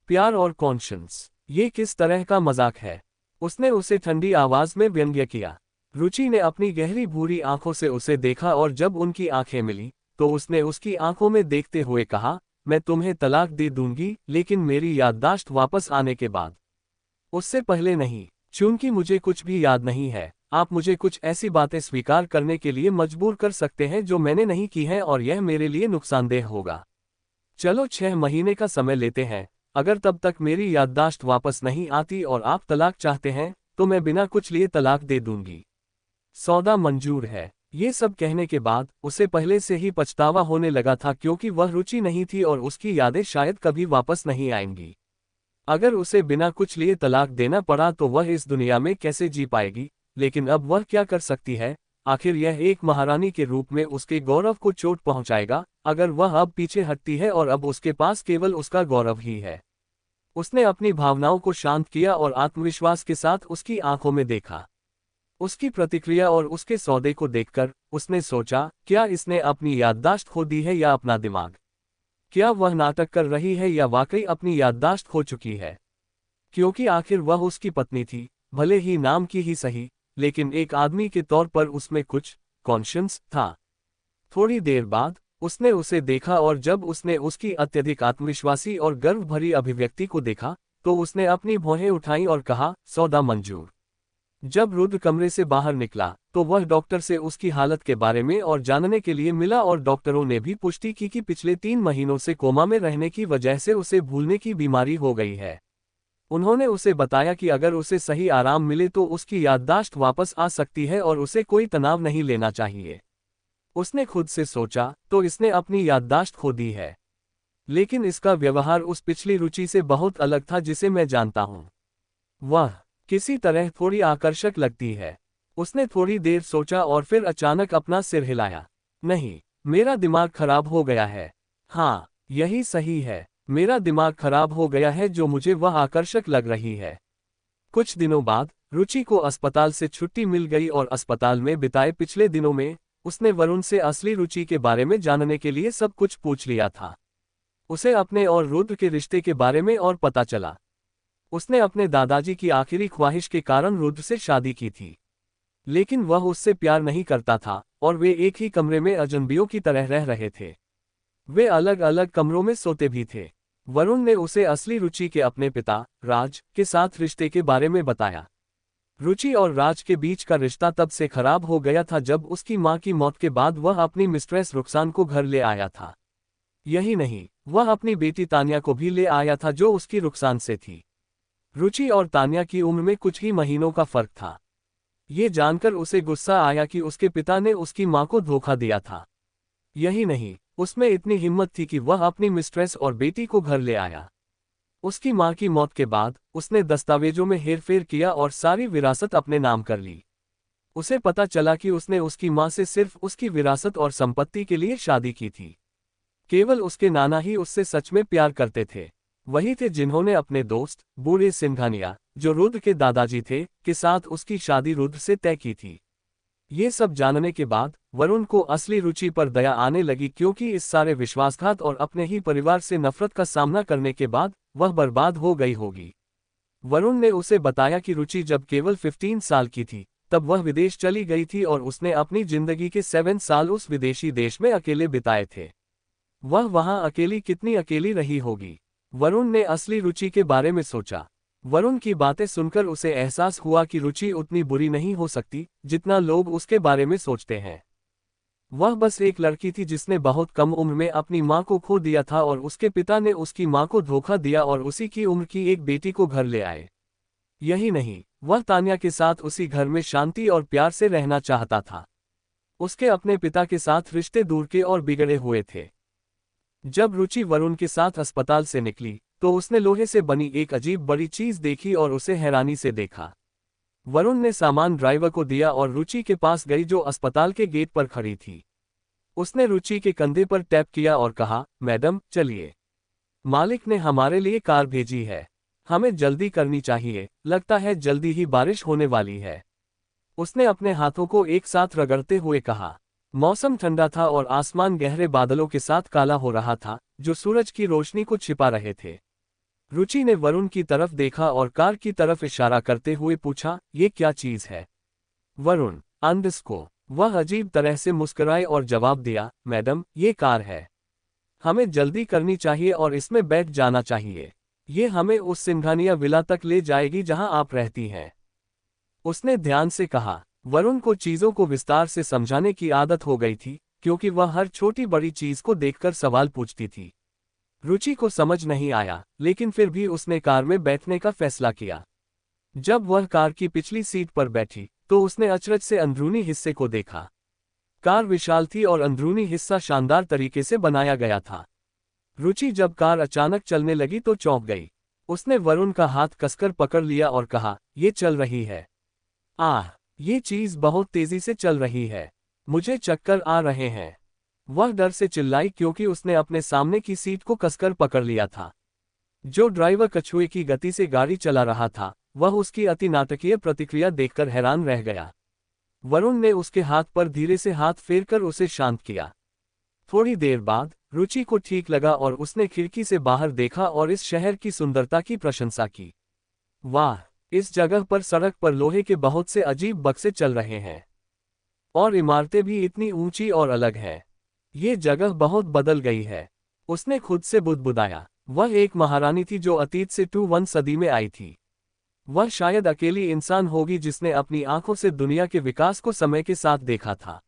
प्यार और कॉन्शियस, ये किस तरह का मजाक है? उसने उसे ठंडी आवाज में व्यंग्य किया। रुचि ने अपनी गहरी भूरी आंखों से उसे देखा और जब उनकी आंखें मिली तो उसने उसकी आंखों में देखते हुए कहा, मैं तुम्हें तलाक दे दूंगी, लेकिन मेरी याददाश्त वापस आने के बाद। उससे पहले नहीं। चूंकि मुझे कुछ भी याद नहीं है, आप मुझे कुछ ऐसी बातें स्वीकार करने के लिए मजबूर कर सकते हैं जो मैंने नहीं की हैं, और यह मेरे लिए नुकसानदेह होगा। चलो 6 महीने का समय लेते हैं। अगर तब तक मेरी याददाश्त वापस नहीं आती और आप तलाक चाहते हैं, तो मैं बिना कुछ लिए तलाक दे दूंगी। सौदा मंजूर है। ये सब कहने के बाद उसे पहले से ही पछतावा होने लगा था, क्योंकि वह रुचि नहीं थी और उसकी यादें शायद कभी वापस नहीं आएंगी। अगर उसे बिना कुछ लिए तलाक देना पड़ा तो वह इस दुनिया में कैसे जी पाएगी, लेकिन अब वह क्या कर सकती है? आखिर यह एक महारानी के रूप में उसके गौरव को चोट पहुंचाएगा अगर वह अब पीछे हटती है, और अब उसके पास केवल उसका गौरव ही है। उसने अपनी भावनाओं को शांत किया और आत्मविश्वास के साथ उसकी आंखों में देखा। उसकी प्रतिक्रिया और उसके सौदे को देखकर उसने सोचा, क्या इसने अपनी याददाश्त खो दी है या अपना दिमाग? क्या वह नाटक कर रही है या वाकई अपनी याददाश्त खो चुकी है? क्योंकि आखिर वह उसकी पत्नी थी, भले ही नाम की ही सही, लेकिन एक आदमी के तौर पर उसमें कुछ कॉन्शियस था। थोड़ी देर बाद उसने उसे देखा और जब उसने उसकी अत्यधिक आत्मविश्वासी और गर्व भरी अभिव्यक्ति को देखा, तो उसने अपनी भौहें उठाई और कहा, सौदा मंजूर। जब रुद्र कमरे से बाहर निकला तो वह डॉक्टर से उसकी हालत के बारे में और जानने के लिए मिला, और डॉक्टरों ने भी पुष्टि की कि पिछले 3 महीनों से कोमा में रहने की वजह से उसे भूलने की बीमारी हो गई है। उन्होंने उसे बताया कि अगर उसे सही आराम मिले तो उसकी याददाश्त वापस आ सकती है और उसे कोई तनाव नहीं लेना चाहिए। उसने खुद से सोचा, तो इसने अपनी याददाश्त खो दी है। लेकिन इसका व्यवहार उस पिछली रुचि से बहुत अलग था जिसे मैं जानता हूँ। वह किसी तरह थोड़ी आकर्षक लगती है। उसने थोड़ी देर सोचा और फिर अचानक अपना सिर हिलाया। नहीं, मेरा दिमाग खराब हो गया है। हाँ, यही सही है, मेरा दिमाग खराब हो गया है जो मुझे वह आकर्षक लग रही है। कुछ दिनों बाद रुचि को अस्पताल से छुट्टी मिल गई और अस्पताल में बिताए पिछले दिनों में उसने वरुण से असली रुचि के बारे में जानने के लिए सब कुछ पूछ लिया था। उसे अपने और रुद्र के रिश्ते के बारे में और पता चला। उसने अपने दादाजी की आखिरी ख्वाहिश के कारण रुद्र से शादी की थी, लेकिन वह उससे प्यार नहीं करता था और वे एक ही कमरे में अजनबियों की तरह रह रहे थे। वे अलग अलग कमरों में सोते भी थे। वरुण ने उसे असली रुचि के अपने पिता, राज, के साथ रिश्ते के बारे में बताया। रुचि और राज के बीच का रिश्ता तब से खराब हो गया था जब उसकी मां की मौत के बाद वह अपनी मिस्ट्रेस रुखसान को घर ले आया था। यही नहीं, वह अपनी बेटी तान्या को भी ले आया था जो उसकी रुखसान से थी। रुचि और तान्या की उम्र में कुछ ही महीनों का फर्क था। ये जानकर उसे गुस्सा आया कि उसके पिता ने उसकी मां को धोखा दिया था। यही नहीं, उसमें इतनी हिम्मत थी कि वह अपनी मिस्ट्रेस और बेटी को घर ले आया। उसकी मां की मौत के बाद उसने दस्तावेजों में हेरफेर किया और सारी विरासत अपने नाम कर ली। उसे पता चला कि उसने उसकी मां से सिर्फ उसकी विरासत और संपत्ति के लिए शादी की थी। केवल उसके नाना ही उससे सच में प्यार करते थे। वही थे जिन्होंने अपने दोस्त बूढ़े सिंघानिया, जो रुद्र के दादाजी थे, के साथ उसकी शादी रुद्र से तय की थी। ये सब जानने के बाद वरुण को असली रुचि पर दया आने लगी, क्योंकि इस सारे विश्वासघात और अपने ही परिवार से नफरत का सामना करने के बाद वह बर्बाद हो गई होगी। वरुण ने उसे बताया कि रुचि जब केवल 15 साल की थी तब वह विदेश चली गई थी और उसने अपनी जिंदगी के 7 साल उस विदेशी देश में अकेले बिताए थे। वह वहां अकेली कितनी अकेली रही होगी। वरुण ने असली रुचि के बारे में सोचा। वरुण की बातें सुनकर उसे एहसास हुआ कि रुचि उतनी बुरी नहीं हो सकती जितना लोग उसके बारे में सोचते हैं। वह बस एक लड़की थी जिसने बहुत कम उम्र में अपनी मां को खो दिया था और उसके पिता ने उसकी मां को धोखा दिया और उसी की उम्र की एक बेटी को घर ले आए। यही नहीं, वह तान्या के साथ उसी घर में शांति और प्यार से रहना चाहता था। उसके अपने पिता के साथ रिश्ते दूर के और बिगड़े हुए थे। जब रुचि वरुण के साथ अस्पताल से निकली तो उसने लोहे से बनी एक अजीब बड़ी चीज देखी और उसे हैरानी से देखा। वरुण ने सामान ड्राइवर को दिया और रुचि के पास गई जो अस्पताल के गेट पर खड़ी थी। उसने रुचि के कंधे पर टैप किया और कहा, मैडम चलिए, मालिक ने हमारे लिए कार भेजी है, हमें जल्दी करनी चाहिए, लगता है जल्दी ही बारिश होने वाली है। उसने अपने हाथों को एक साथ रगड़ते हुए कहा। मौसम ठंडा था और आसमान गहरे बादलों के साथ काला हो रहा था जो सूरज की रोशनी को छिपा रहे थे। रुचि ने वरुण की तरफ देखा और कार की तरफ इशारा करते हुए पूछा, ये क्या चीज है? वरुण अंडस्को। वह अजीब तरह से मुस्कुराए और जवाब दिया, मैडम ये कार है, हमें जल्दी करनी चाहिए और इसमें बैठ जाना चाहिए। ये हमें उस सिंघानिया विला तक ले जाएगी जहां आप रहती हैं। उसने ध्यान से कहा। वरुण को चीजों को विस्तार से समझाने की आदत हो गई थी, क्योंकि वह हर छोटी बड़ी चीज को देखकर सवाल पूछती थी। रुचि को समझ नहीं आया, लेकिन फिर भी उसने कार में बैठने का फैसला किया। जब वह कार की पिछली सीट पर बैठी तो उसने अचरज से अंदरूनी हिस्से को देखा। कार विशाल थी और अंदरूनी हिस्सा शानदार तरीके से बनाया गया था। रुचि जब कार अचानक चलने लगी तो चौंक गई। उसने वरुण का हाथ कसकर पकड़ लिया और कहा, ये चल रही है। आह, ये चीज बहुत तेजी से चल रही है, मुझे चक्कर आ रहे हैं। वह डर से चिल्लाई क्योंकि उसने अपने सामने की सीट को कसकर पकड़ लिया था। जो ड्राइवर कछुए की गति से गाड़ी चला रहा था वह उसकी अति नाटकीय प्रतिक्रिया देखकर हैरान रह गया। वरुण ने उसके हाथ पर धीरे से हाथ फेरकर उसे शांत किया। थोड़ी देर बाद रुचि को ठीक लगा और उसने खिड़की से बाहर देखा और इस शहर की सुंदरता की प्रशंसा की। वाह, इस जगह पर सड़क पर लोहे के बहुत से अजीब बक्से चल रहे हैं और इमारतें भी इतनी ऊंची और अलग हैं। ये जगह बहुत बदल गई है। उसने खुद से बुदबुदाया। वह एक महारानी थी जो अतीत से 21 सदी में आई थी। वह शायद अकेली इंसान होगी जिसने अपनी आंखों से दुनिया के विकास को समय के साथ देखा था।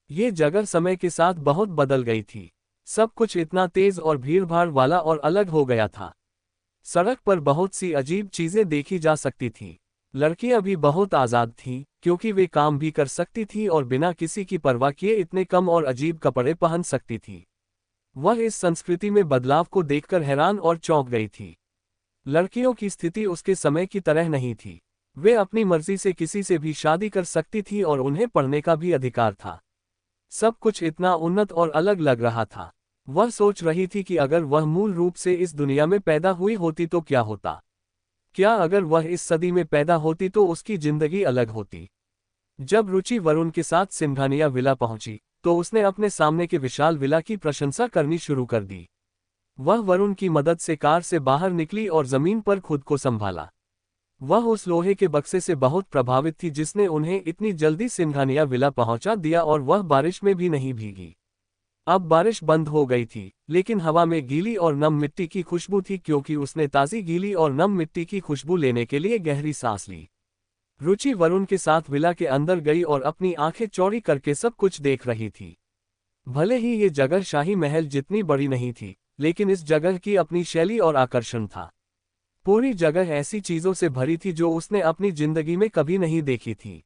ये जगह समय के साथ बहुत बदल गई थी। सब कुछ इतना तेज और भीड़भाड़ वाला और अलग हो गया था। सड़क पर बहुत सी अजीब चीजें देखी जा सकती थीं। लड़कियां भी बहुत आज़ाद थीं, क्योंकि वे काम भी कर सकती थीं और बिना किसी की परवाह किए इतने कम और अजीब कपड़े पहन सकती थीं। वह इस संस्कृति में बदलाव को देखकर हैरान और चौंक गई थी। लड़कियों की स्थिति उसके समय की तरह नहीं थी। वे अपनी मर्जी से किसी से भी शादी कर सकती थीं और उन्हें पढ़ने का भी अधिकार था। सब कुछ इतना उन्नत और अलग लग रहा था। वह सोच रही थी कि अगर वह मूल रूप से इस दुनिया में पैदा हुई होती तो क्या होता। क्या अगर वह इस सदी में पैदा होती तो उसकी जिंदगी अलग होती। जब रुचि वरुण के साथ सिंघानिया विला पहुंची तो उसने अपने सामने के विशाल विला की प्रशंसा करनी शुरू कर दी। वह वरुण की मदद से कार से बाहर निकली और जमीन पर खुद को संभाला। वह उस लोहे के बक्से से बहुत प्रभावित थी जिसने उन्हें इतनी जल्दी सिंघानिया विला पहुंचा दिया और वह बारिश में भी नहीं भीगी। अब बारिश बंद हो गई थी, लेकिन हवा में गीली और नम मिट्टी की खुशबू थी क्योंकि उसने ताज़ी गीली और नम मिट्टी की खुशबू लेने के लिए गहरी सांस ली। रुचि वरुण के साथ विला के अंदर गई और अपनी आंखें चौड़ी करके सब कुछ देख रही थी। भले ही ये जगह शाही महल जितनी बड़ी नहीं थी, लेकिन इस जगह की अपनी शैली और आकर्षण था। पूरी जगह ऐसी चीजों से भरी थी जो उसने अपनी जिंदगी में कभी नहीं देखी थी।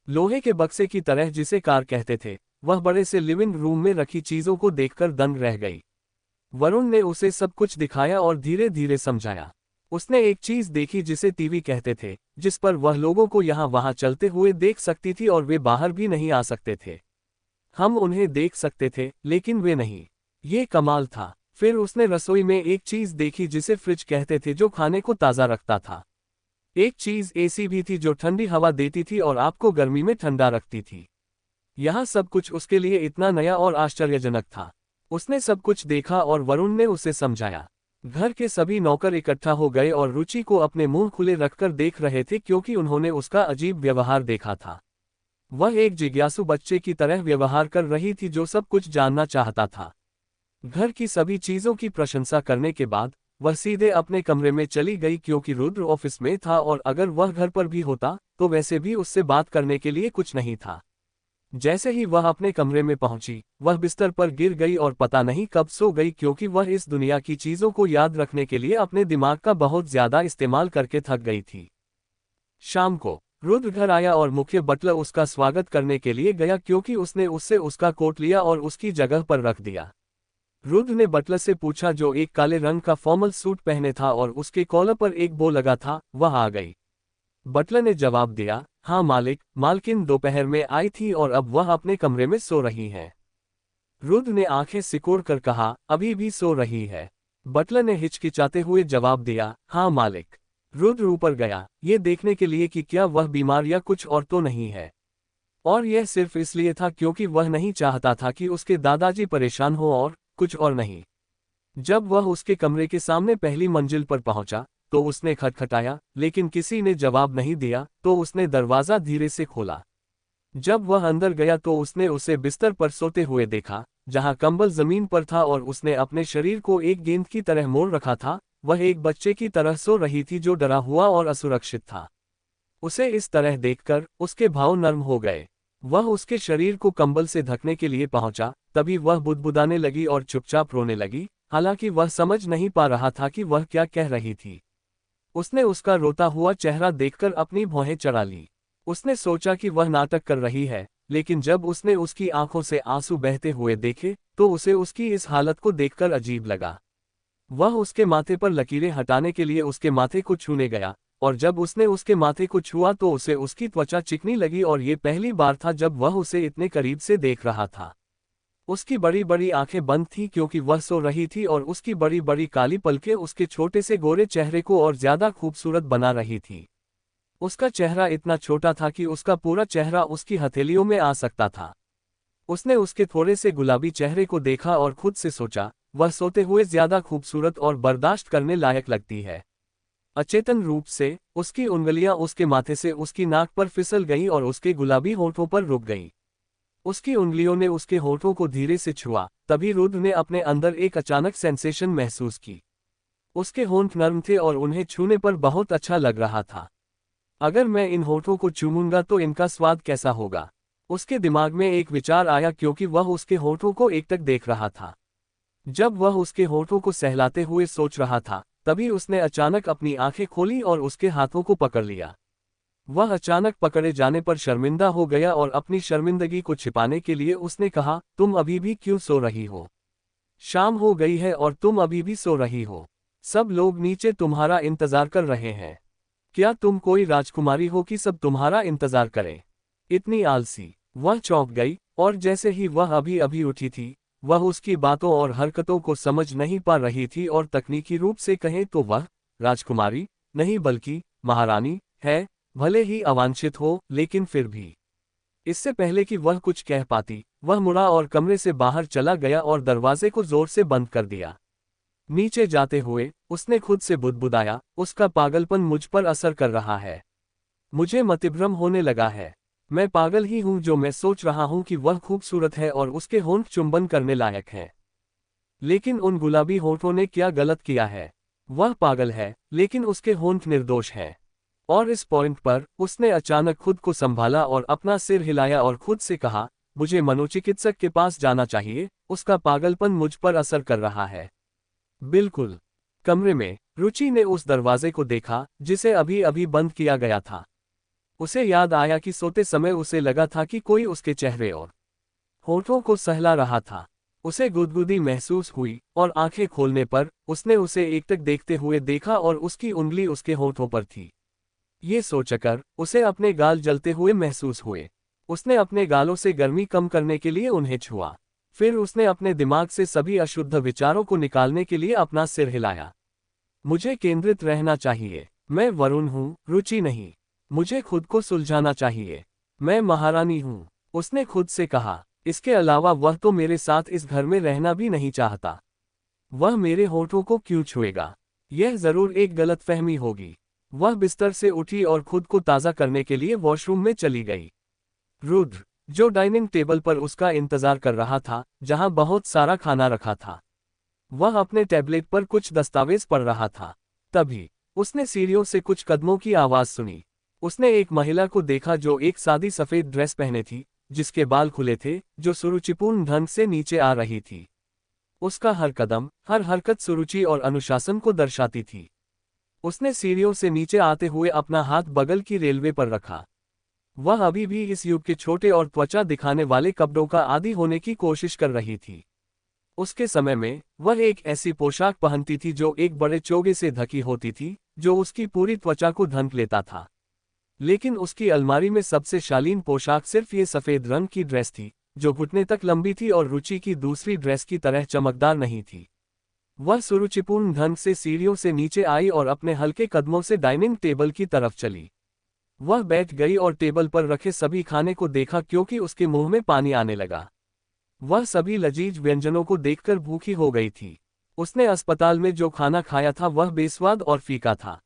लोहे के बक्से की तरह जिसे कार कहते थे, वह बड़े से लिविंग रूम में रखी चीजों को देखकर दंग रह गई। वरुण ने उसे सब कुछ दिखाया और धीरे धीरे समझाया। उसने एक चीज देखी जिसे टीवी कहते थे, जिस पर वह लोगों को यहाँ वहां चलते हुए देख सकती थी और वे बाहर भी नहीं आ सकते थे। हम उन्हें देख सकते थे, लेकिन वे नहीं। ये कमाल था। फिर उसने रसोई में एक चीज देखी जिसे फ्रिज कहते थे, जो खाने को ताज़ा रखता था। एक चीज एसी भी थी जो ठंडी हवा देती थी और आपको गर्मी में ठंडा रखती थी। यह सब कुछ उसके लिए इतना नया और आश्चर्यजनक था। उसने सब कुछ देखा और वरुण ने उसे समझाया। घर के सभी नौकर इकट्ठा हो गए और रुचि को अपने मुंह खुले रखकर देख रहे थे, क्योंकि उन्होंने उसका अजीब व्यवहार देखा था। वह एक जिज्ञासु बच्चे की तरह व्यवहार कर रही थी जो सब कुछ जानना चाहता था। घर की सभी चीजों की प्रशंसा करने के बाद वह सीधे अपने कमरे में चली गई, क्योंकि रुद्र ऑफिस में था और अगर वह घर पर भी होता तो वैसे भी उससे बात करने के लिए कुछ नहीं था। जैसे ही वह अपने कमरे में पहुंची, वह बिस्तर पर गिर गई और पता नहीं कब सो गई, क्योंकि वह इस दुनिया की चीजों को याद रखने के लिए अपने दिमाग का बहुत ज्यादा इस्तेमाल करके थक गई थी। शाम को रुद्र घर आया और मुख्य बटलर उसका स्वागत करने के लिए गया, क्योंकि उसने उससे उसका कोट लिया और उसकी जगह पर रख दिया। रुद्र ने बटलर से पूछा, जो एक काले रंग का फॉर्मल सूट पहने था और उसके कॉलर पर एक बो लगा था, वह आ गई। बटलर ने जवाब दिया, हाँ मालिक, मालकिन दोपहर में आई थी और अब वह अपने कमरे में सो रही है। रुद्र ने आंखें सिकोड़कर कहा, अभी भी सो रही है? बटलर ने हिचकिचाते हुए जवाब दिया, हाँ मालिक। रुद्र ऊपर गया, ये देखने के लिए कि क्या वह बीमार या कुछ और तो नहीं है। और यह सिर्फ इसलिए था क्योंकि वह नहीं चाहता था कि उसके दादाजी परेशान हो, और कुछ और नहीं। जब वह उसके कमरे के सामने पहली मंजिल पर पहुंचा तो उसने खटखटाया, लेकिन किसी ने जवाब नहीं दिया, तो उसने दरवाजा धीरे से खोला। जब वह अंदर गया तो उसने उसे बिस्तर पर सोते हुए देखा, जहां कंबल जमीन पर था और उसने अपने शरीर को एक गेंद की तरह मोड़ रखा था। वह एक बच्चे की तरह सो रही थी जो डरा हुआ और असुरक्षित था। उसे इस तरह देखकर उसके भाव नर्म हो गए। वह उसके शरीर को कंबल से ढकने के लिए पहुंचा, तभी वह बुदबुदाने लगी और चुपचाप रोने लगी, हालांकि वह समझ नहीं पा रहा था कि वह क्या कह रही थी। उसने उसका रोता हुआ चेहरा देखकर अपनी भौहें चढ़ा ली। उसने सोचा कि वह नाटक कर रही है, लेकिन जब उसने उसकी आंखों से आंसू बहते हुए देखे तो उसे उसकी इस हालत को देखकर अजीब लगा। वह उसके माथे पर लकीरें हटाने के लिए उसके माथे को छूने गया, और जब उसने उसके माथे को छुआ तो उसे उसकी त्वचा चिकनी लगी, और ये पहली बार था जब वह उसे इतने करीब से देख रहा था। उसकी बड़ी बड़ी आंखें बंद थीं क्योंकि वह सो रही थी, और उसकी बड़ी बड़ी काली पलकें उसके छोटे से गोरे चेहरे को और ज्यादा खूबसूरत बना रही थी। उसका चेहरा इतना छोटा था कि उसका पूरा चेहरा उसकी हथेलियों में आ सकता था। उसने उसके थोड़े से गुलाबी चेहरे को देखा और खुद से सोचा, वह सोते हुए ज्यादा खूबसूरत और बर्दाश्त करने लायक लगती है। अचेतन रूप से उसकी उंगलियां उसके माथे से उसकी नाक पर फिसल गईं और उसके गुलाबी होठों पर रुक गईं। उसकी उंगलियों ने उसके होठों को धीरे से छुआ, तभी रुद्र ने अपने अंदर एक अचानक सेंसेशन महसूस की। उसके होंठ नर्म थे और उन्हें छूने पर बहुत अच्छा लग रहा था। अगर मैं इन होठों को चूमूंगा तो इनका स्वाद कैसा होगा? उसके दिमाग में एक विचार आया, क्योंकि वह उसके होठों को एकटक देख रहा था। जब वह उसके होठों को सहलाते हुए सोच रहा था, तभी उसने अचानक अपनी आंखें खोली और उसके हाथों को पकड़ लिया। वह अचानक पकड़े जाने पर शर्मिंदा हो गया और अपनी शर्मिंदगी को छिपाने के लिए उसने कहा, तुम अभी भी क्यों सो रही हो? शाम हो गई है और तुम अभी भी सो रही हो। सब लोग नीचे तुम्हारा इंतजार कर रहे हैं। क्या तुम कोई राजकुमारी हो कि सब तुम्हारा इंतजार करें? इतनी आलसी। वह चौंक गई, और जैसे ही वह अभी अभी उठी थी, वह उसकी बातों और हरकतों को समझ नहीं पा रही थी, और तकनीकी रूप से कहें तो वह राजकुमारी नहीं बल्कि महारानी है, भले ही अवांछित हो, लेकिन फिर भी। इससे पहले कि वह कुछ कह पाती, वह मुड़ा और कमरे से बाहर चला गया और दरवाजे को जोर से बंद कर दिया। नीचे जाते हुए उसने खुद से बुदबुदाया, उसका पागलपन मुझ पर असर कर रहा है। मुझे मतिभ्रम होने लगा है। मैं पागल ही हूं जो मैं सोच रहा हूं कि वह खूबसूरत है और उसके होंठ चुंबन करने लायक हैं। लेकिन उन गुलाबी होठों ने क्या गलत किया है? वह पागल है, लेकिन उसके होंठ निर्दोष हैं। और इस पॉइंट पर उसने अचानक खुद को संभाला और अपना सिर हिलाया और खुद से कहा, मुझे मनोचिकित्सक के पास जाना चाहिए, उसका पागलपन मुझ पर असर कर रहा है। बिल्कुल। कमरे में रुचि ने उस दरवाजे को देखा जिसे अभी अभी बंद किया गया था। उसे याद आया कि सोते समय उसे लगा था कि कोई उसके चेहरे और होठों को सहला रहा था। उसे गुदगुदी महसूस हुई और आंखें खोलने पर उसने उसे एकटक देखते हुए देखा और उसकी उंगली उसके होठों पर थी। ये सोचकर उसे अपने गाल जलते हुए महसूस हुए। उसने अपने गालों से गर्मी कम करने के लिए उन्हें छुआ। फिर उसने अपने दिमाग से सभी अशुद्ध विचारों को निकालने के लिए अपना सिर हिलाया। मुझे केंद्रित रहना चाहिए। मैं वरुण हूँ, रुचि नहीं। मुझे खुद को सुलझाना चाहिए। मैं महारानी हूँ, उसने खुद से कहा। इसके अलावा वह तो मेरे साथ इस घर में रहना भी नहीं चाहता। वह मेरे होठों को क्यों छुएगा? यह जरूर एक गलतफहमी होगी। वह बिस्तर से उठी और खुद को ताज़ा करने के लिए वॉशरूम में चली गई। रुद्र, जो डाइनिंग टेबल पर उसका इंतजार कर रहा था, जहां बहुत सारा खाना रखा था, वह अपने टैबलेट पर कुछ दस्तावेज पढ़ रहा था। तभी उसने सीढ़ियों से कुछ कदमों की आवाज सुनी। उसने एक महिला को देखा जो एक सादी सफेद ड्रेस पहने थी, जिसके बाल खुले थे, जो सुरुचिपूर्ण ढंग से नीचे आ रही थी। उसका हर कदम, हर हरकत सुरुचि और अनुशासन को दर्शाती थी। उसने सीढ़ियों से नीचे आते हुए अपना हाथ बगल की रेलवे पर रखा। वह अभी भी इस युग के छोटे और त्वचा दिखाने वाले कपड़ों का आदी होने की कोशिश कर रही थी। उसके समय में वह एक ऐसी पोशाक पहनती थी जो एक बड़े चोगे से ढकी होती थी, जो उसकी पूरी त्वचा को ढक लेता था। लेकिन उसकी अलमारी में सबसे शालीन पोशाक सिर्फ ये सफेद रंग की ड्रेस थी, जो घुटने तक लंबी थी और रुचि की दूसरी ड्रेस की तरह चमकदार नहीं थी। वह सुरुचिपूर्ण ढंग से सीढ़ियों से नीचे आई और अपने हल्के कदमों से डाइनिंग टेबल की तरफ चली। वह बैठ गई और टेबल पर रखे सभी खाने को देखा क्योंकि उसके मुंह में पानी आने लगा। वह सभी लजीज व्यंजनों को देखकर भूखी हो गई थी। उसने अस्पताल में जो खाना खाया था वह बेस्वाद और फीका था,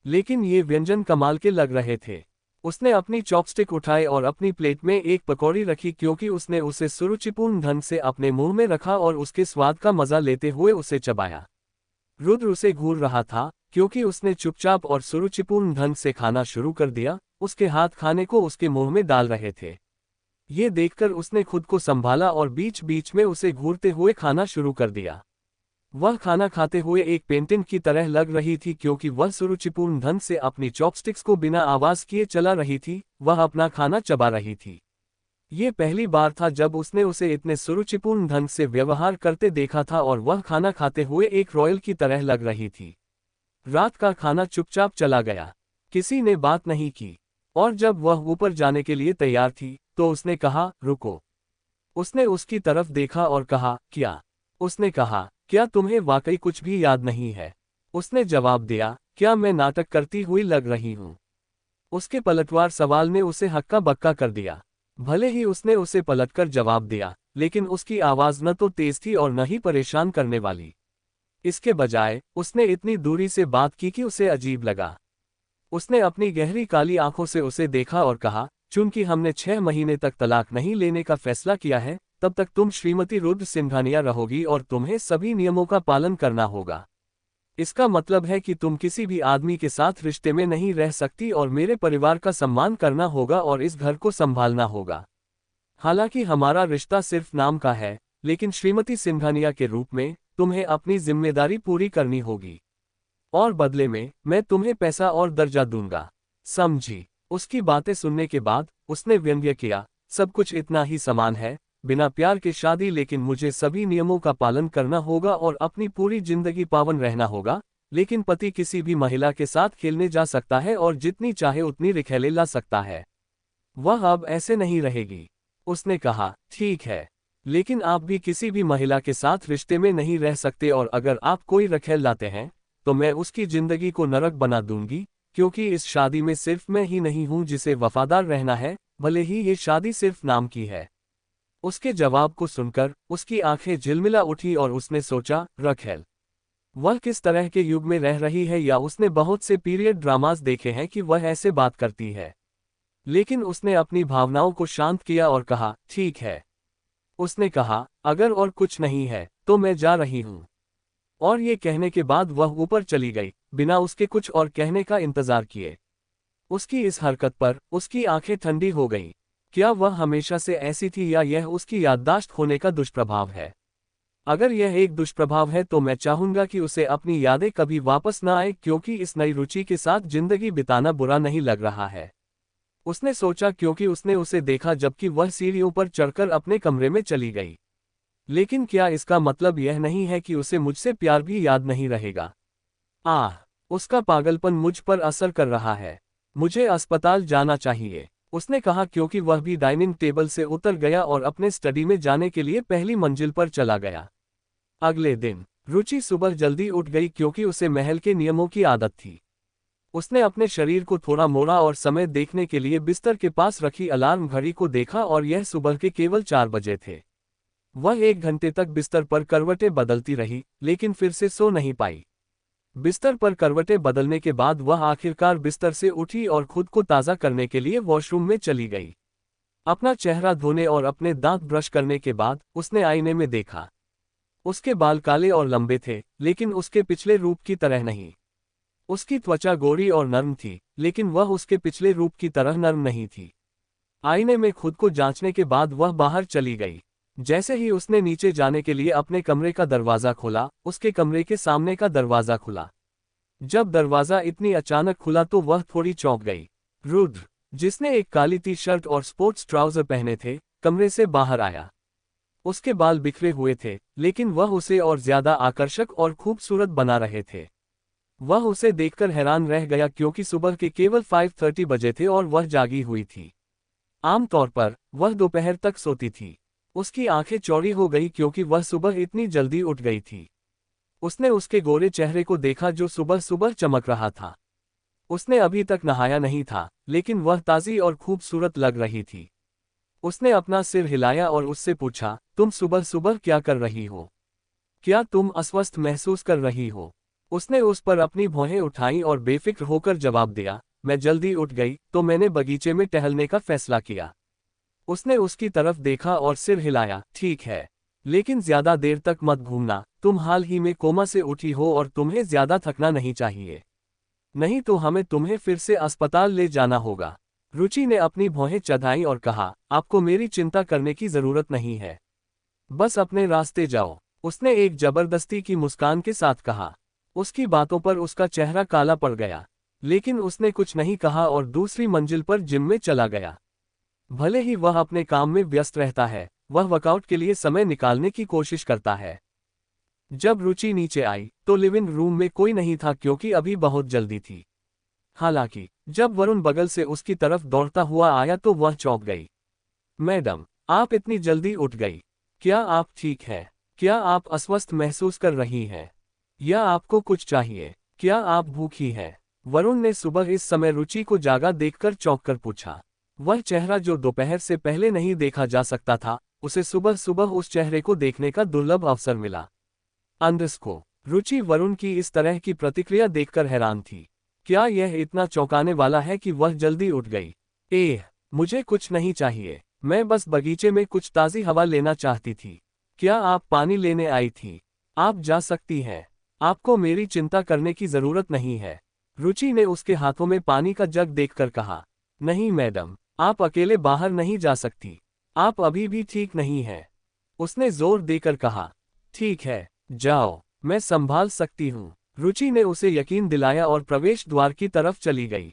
लेकिन ये व्यंजन कमाल के लग रहे थे। उसने अपनी चॉपस्टिक उठाए और अपनी प्लेट में एक पकौड़ी रखी क्योंकि उसने उसे सुरुचिपूर्ण ढंग से अपने मुंह में रखा और उसके स्वाद का मजा लेते हुए उसे चबाया। रुद्र उसे घूर रहा था क्योंकि उसने चुपचाप और सुरुचिपूर्ण ढंग से खाना शुरू कर दिया। उसके हाथ खाने को उसके मुंह में डाल रहे थे। ये देखकर उसने खुद को संभाला और बीच बीच में उसे घूरते हुए खाना शुरू कर दिया। वह खाना खाते हुए एक पेंटिंग की तरह लग रही थी क्योंकि वह सुरुचिपूर्ण ढंग से अपनी चॉपस्टिक्स को बिना आवाज किए चला रही थी। वह अपना खाना चबा रही थी। ये पहली बार था जब उसने उसे इतने सुरुचिपूर्ण ढंग से व्यवहार करते देखा था और वह खाना खाते हुए एक रॉयल की तरह लग रही थी। रात का खाना चुपचाप चला गया। किसी ने बात नहीं की। और जब वह ऊपर जाने के लिए तैयार थी तो उसने कहा, रुको। उसने उसकी तरफ देखा और कहा, क्या? उसने कहा, क्या तुम्हें वाकई कुछ भी याद नहीं है? उसने जवाब दिया, क्या मैं नाटक करती हुई लग रही हूं? उसके पलटवार सवाल ने उसे हक्का बक्का कर दिया। भले ही उसने उसे पलटकर जवाब दिया, लेकिन उसकी आवाज न तो तेज थी और न ही परेशान करने वाली। इसके बजाय उसने इतनी दूरी से बात की कि उसे अजीब लगा। उसने अपनी गहरी काली आंखों से उसे देखा और कहा, चूंकि हमने 6 महीने तक तलाक नहीं लेने का फैसला किया है, तब तक तुम श्रीमती रुद्र सिंघानिया रहोगी और तुम्हें सभी नियमों का पालन करना होगा। इसका मतलब है कि तुम किसी भी आदमी के साथ रिश्ते में नहीं रह सकती और मेरे परिवार का सम्मान करना होगा और इस घर को संभालना होगा। हालांकि हमारा रिश्ता सिर्फ नाम का है, लेकिन श्रीमती सिंघानिया के रूप में तुम्हें अपनी जिम्मेदारी पूरी करनी होगी। और बदले में मैं तुम्हें पैसा और दर्जा दूंगा, समझी? उसकी बातें सुनने के बाद उसने व्यंग्य किया, सब कुछ इतना ही समान है, बिना प्यार के शादी, लेकिन मुझे सभी नियमों का पालन करना होगा और अपनी पूरी जिंदगी पावन रहना होगा। लेकिन पति किसी भी महिला के साथ खेलने जा सकता है और जितनी चाहे उतनी रिखेले ला सकता है। वह अब ऐसे नहीं रहेगी। उसने कहा, ठीक है, लेकिन आप भी किसी भी महिला के साथ रिश्ते में नहीं रह सकते और अगर आप कोई रखेल लाते हैं तो मैं उसकी जिंदगी को नरक बना दूंगी, क्योंकि इस शादी में सिर्फ मैं ही नहीं हूं जिसे वफादार रहना है, भले ही ये शादी सिर्फ नाम की है। उसके जवाब को सुनकर उसकी आंखें झिलमिला उठी और उसने सोचा, रखेल वह किस तरह के युग में रह रही है, या उसने बहुत से पीरियड ड्रामास देखे हैं कि वह ऐसे बात करती है। लेकिन उसने अपनी भावनाओं को शांत किया और कहा, ठीक है। उसने कहा, अगर और कुछ नहीं है तो मैं जा रही हूं। और ये कहने के बाद वह ऊपर चली गई, बिना उसके कुछ और कहने का इंतजार किए। उसकी इस हरकत पर उसकी आंखें ठंडी हो गईं। क्या वह हमेशा से ऐसी थी या यह उसकी याददाश्त खोने का दुष्प्रभाव है? अगर यह एक दुष्प्रभाव है तो मैं चाहूंगा कि उसे अपनी यादें कभी वापस न आए, क्योंकि इस नई रुचि के साथ जिंदगी बिताना बुरा नहीं लग रहा है। उसने सोचा, क्योंकि उसने उसे देखा जबकि वह सीढ़ियों पर चढ़कर अपने कमरे में चली गई। लेकिन क्या इसका मतलब यह नहीं है कि उसे मुझसे प्यार भी याद नहीं रहेगा? आह, उसका पागलपन मुझ पर असर कर रहा है। मुझे अस्पताल जाना चाहिए, उसने कहा, क्योंकि वह भी डाइनिंग टेबल से उतर गया और अपने स्टडी में जाने के लिए पहली मंजिल पर चला गया। अगले दिन रुचि सुबह जल्दी उठ गई, क्योंकि उसे महल के नियमों की आदत थी। उसने अपने शरीर को थोड़ा मोड़ा और समय देखने के लिए बिस्तर के पास रखी अलार्म घड़ी को देखा और यह सुबह के केवल 4 बजे थे। वह 1 घंटे तक बिस्तर पर करवटें बदलती रही, लेकिन फिर से सो नहीं पाई। बिस्तर पर करवटें बदलने के बाद वह आखिरकार बिस्तर से उठी और खुद को ताज़ा करने के लिए वॉशरूम में चली गई। अपना चेहरा धोने और अपने दांत ब्रश करने के बाद उसने आईने में देखा। उसके बाल काले और लंबे थे, लेकिन उसके पिछले रूप की तरह नहीं। उसकी त्वचा गोरी और नर्म थी, लेकिन वह उसके पिछले रूप की तरह नर्म नहीं थी। आईने में खुद को जांचने के बाद वह बाहर चली गई। जैसे ही उसने नीचे जाने के लिए अपने कमरे का दरवाज़ा खोला, उसके कमरे के सामने का दरवाज़ा खुला। जब दरवाज़ा इतनी अचानक खुला तो वह थोड़ी चौंक गई। रुद्र, जिसने एक काली टी शर्ट और स्पोर्ट्स ट्राउज़र पहने थे, कमरे से बाहर आया। उसके बाल बिखरे हुए थे, लेकिन वह उसे और ज्यादा आकर्षक और खूबसूरत बना रहे थे। वह उसे देखकर हैरान रह गया, क्योंकि सुबह के केवल 5:30 बजे थे और वह जागी हुई थी। आमतौर पर वह दोपहर तक सोती थी। उसकी आंखें चौड़ी हो गई, क्योंकि वह सुबह इतनी जल्दी उठ गई थी। उसने उसके गोरे चेहरे को देखा जो सुबह सुबह चमक रहा था। उसने अभी तक नहाया नहीं था, लेकिन वह ताज़ी और खूबसूरत लग रही थी। उसने अपना सिर हिलाया और उससे पूछा, तुम सुबह सुबह क्या कर रही हो? क्या तुम अस्वस्थ महसूस कर रही हो? उसने उस पर अपनी भौहें उठाईं और बेफिक्र होकर जवाब दिया, मैं जल्दी उठ गई तो मैंने बगीचे में टहलने का फैसला किया। उसने उसकी तरफ देखा और सिर हिलाया, ठीक है, लेकिन ज्यादा देर तक मत घूमना, तुम हाल ही में कोमा से उठी हो और तुम्हें ज्यादा थकना नहीं चाहिए। नहीं तो हमें तुम्हें फिर से अस्पताल ले जाना होगा। रुचि ने अपनी भौहें चढ़ाई और कहा, आपको मेरी चिंता करने की जरूरत नहीं है, बस अपने रास्ते जाओ। उसने एक जबरदस्ती की मुस्कान के साथ कहा। उसकी बातों पर उसका चेहरा काला पड़ गया, लेकिन उसने कुछ नहीं कहा और दूसरी मंजिल पर जिम में चला गया। भले ही वह अपने काम में व्यस्त रहता है, वह वर्कआउट के लिए समय निकालने की कोशिश करता है। जब रुचि नीचे आई तो लिविंग रूम में कोई नहीं था, क्योंकि अभी बहुत जल्दी थी। हालांकि जब वरुण बगल से उसकी तरफ दौड़ता हुआ आया तो वह चौंक गई। मैडम, आप इतनी जल्दी उठ गई। क्या आप ठीक हैं? क्या आप अस्वस्थ महसूस कर रही हैं? या आपको कुछ चाहिए? क्या आप भूखी हैं? वरुण ने सुबह इस समय रुचि को जागा देखकर चौंककर पूछा। वह चेहरा जो दोपहर से पहले नहीं देखा जा सकता था, उसे सुबह सुबह उस चेहरे को देखने का दुर्लभ अवसर मिला। अंडरस्को, रुचि वरुण की इस तरह की प्रतिक्रिया देखकर हैरान थी। क्या यह इतना चौंकाने वाला है कि वह जल्दी उठ गई? मुझे कुछ नहीं चाहिए, मैं बस बगीचे में कुछ ताज़ी हवा लेना चाहती थी। क्या आप पानी लेने आई थी? आप जा सकती हैं, आपको मेरी चिंता करने की जरूरत नहीं है। रुचि ने उसके हाथों में पानी का जग देखकर कहा। नहीं मैडम, आप अकेले बाहर नहीं जा सकती, आप अभी भी ठीक नहीं हैं, उसने जोर देकर कहा। ठीक है, जाओ, मैं संभाल सकती हूँ, रुचि ने उसे यकीन दिलाया और प्रवेश द्वार की तरफ चली गई।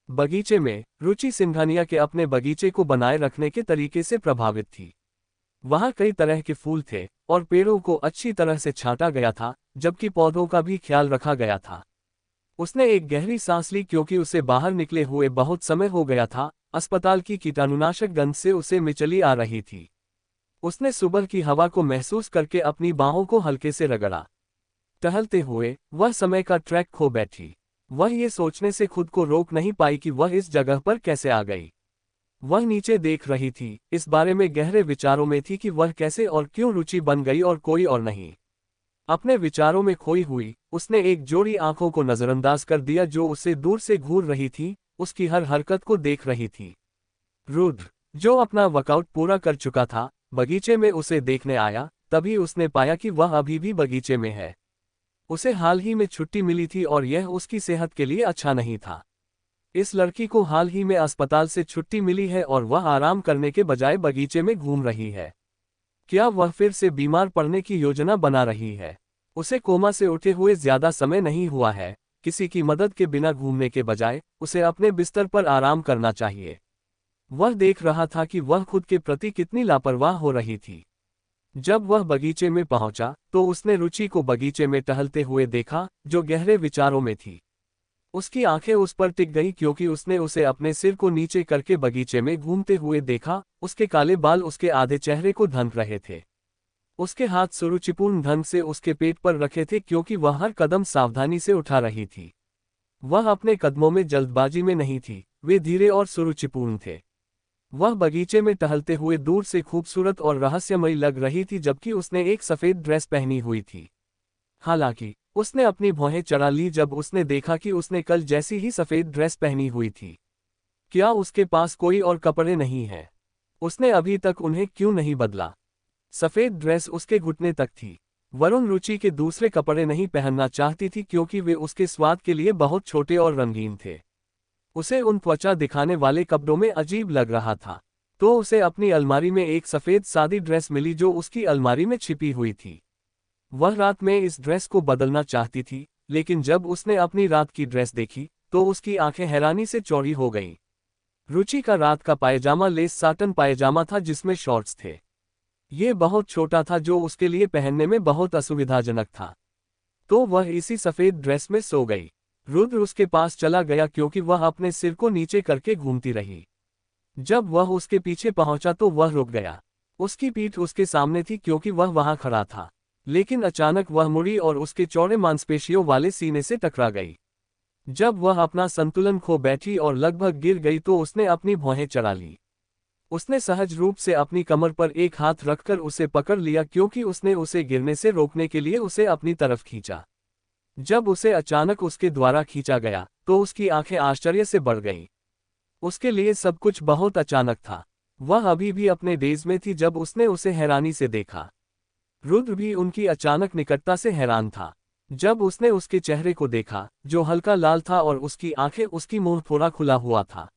बगीचे में रुचि सिंघानिया के अपने बगीचे को बनाए रखने के तरीके से प्रभावित थी। वहां कई तरह के फूल थे और पेड़ों को अच्छी तरह से छांटा गया था, जबकि पौधों का भी ख्याल रखा गया था। उसने एक गहरी सांस ली, क्योंकि उसे बाहर निकले हुए बहुत समय हो गया था। अस्पताल की कीटाणुनाशक गंध से उसे मिचली आ रही थी। उसने सुबह की हवा को महसूस करके अपनी बाहों को हल्के से रगड़ा। टहलते हुए वह समय का ट्रैक खो बैठी। वह ये सोचने से खुद को रोक नहीं पाई कि वह इस जगह पर कैसे आ गई। वह नीचे देख रही थी, इस बारे में गहरे विचारों में थी कि वह कैसे और क्यों रुचि बन गई और कोई और नहीं। अपने विचारों में खोई हुई उसने एक जोड़ी आंखों को नजरअंदाज कर दिया जो उसे दूर से घूर रही थी, उसकी हर हरकत को देख रही थी। रुद्र, जो अपना वर्कआउट पूरा कर चुका था, बगीचे में उसे देखने आया। तभी उसने पाया कि वह अभी भी बगीचे में है। उसे हाल ही में छुट्टी मिली थी और यह उसकी सेहत के लिए अच्छा नहीं था। इस लड़की को हाल ही में अस्पताल से छुट्टी मिली है और वह आराम करने के बजाय बगीचे में घूम रही है। क्या वह फिर से बीमार पड़ने की योजना बना रही है? उसे कोमा से उठे हुए ज्यादा समय नहीं हुआ है। किसी की मदद के बिना घूमने के बजाय उसे अपने बिस्तर पर आराम करना चाहिए। वह देख रहा था कि वह खुद के प्रति कितनी लापरवाह हो रही थी। जब वह बगीचे में पहुंचा तो उसने रुचि को बगीचे में टहलते हुए देखा, जो गहरे विचारों में थी। उसकी आंखें उस पर टिक गईं क्योंकि उसने उसे अपने सिर को नीचे करके बगीचे में घूमते हुए देखा। उसके काले बाल उसके आधे चेहरे को ढक रहे थे। उसके हाथ सुरुचिपूर्ण ढंग से उसके पेट पर रखे थे क्योंकि वह हर कदम सावधानी से उठा रही थी। वह अपने कदमों में जल्दबाजी में नहीं थी, वे धीरे और सुरुचिपूर्ण थे। वह बगीचे में टहलते हुए दूर से खूबसूरत और रहस्यमयी लग रही थी, जबकि उसने एक सफेद ड्रेस पहनी हुई थी। हालांकि उसने अपनी भौहें चढ़ा ली जब उसने देखा कि उसने कल जैसी ही सफेद ड्रेस पहनी हुई थी। क्या उसके पास कोई और कपड़े नहीं हैं? उसने अभी तक उन्हें क्यों नहीं बदला? सफेद ड्रेस उसके घुटने तक थी। वरुण रुचि के दूसरे कपड़े नहीं पहनना चाहती थी क्योंकि वे उसके स्वाद के लिए बहुत छोटे और रंगीन थे। उसे उन त्वचा दिखाने वाले कपड़ों में अजीब लग रहा था। तो उसे अपनी अलमारी में एक सफेद सादी ड्रेस मिली जो उसकी अलमारी में छिपी हुई थी। वह रात में इस ड्रेस को बदलना चाहती थी, लेकिन जब उसने अपनी रात की ड्रेस देखी तो उसकी आंखें हैरानी से चौड़ी हो गईं। रुचि का रात का पायजामा लेस साटन पायजामा था जिसमें शॉर्ट्स थे। ये बहुत छोटा था जो उसके लिए पहनने में बहुत असुविधाजनक था। तो वह इसी सफेद ड्रेस में सो गई। रुद्र उसके पास चला गया क्योंकि वह अपने सिर को नीचे करके घूमती रही। जब वह उसके पीछे पहुंचा तो वह रुक गया। उसकी पीठ उसके सामने थी क्योंकि वह वहां खड़ा था, लेकिन अचानक वह मुड़ी और उसके चौड़े मांसपेशियों वाले सीने से टकरा गई। जब वह अपना संतुलन खो बैठी और लगभग गिर गई तो उसने अपनी भौहें चढ़ा ली। उसने सहज रूप से अपनी कमर पर एक हाथ रखकर उसे पकड़ लिया क्योंकि उसने उसे गिरने से रोकने के लिए उसे अपनी तरफ खींचा। जब उसे अचानक उसके द्वारा खींचा गया तो उसकी आंखें आश्चर्य से बढ़ गईं। उसके लिए सब कुछ बहुत अचानक था। वह अभी भी अपने डेज में थी जब उसने उसे हैरानी से देखा। रुद्र भी उनकी अचानक निकटता से हैरान था। जब उसने उसके चेहरे को देखा जो हल्का लाल था और उसकी आंखें उसकी मुंह थोड़ा खुला हुआ था,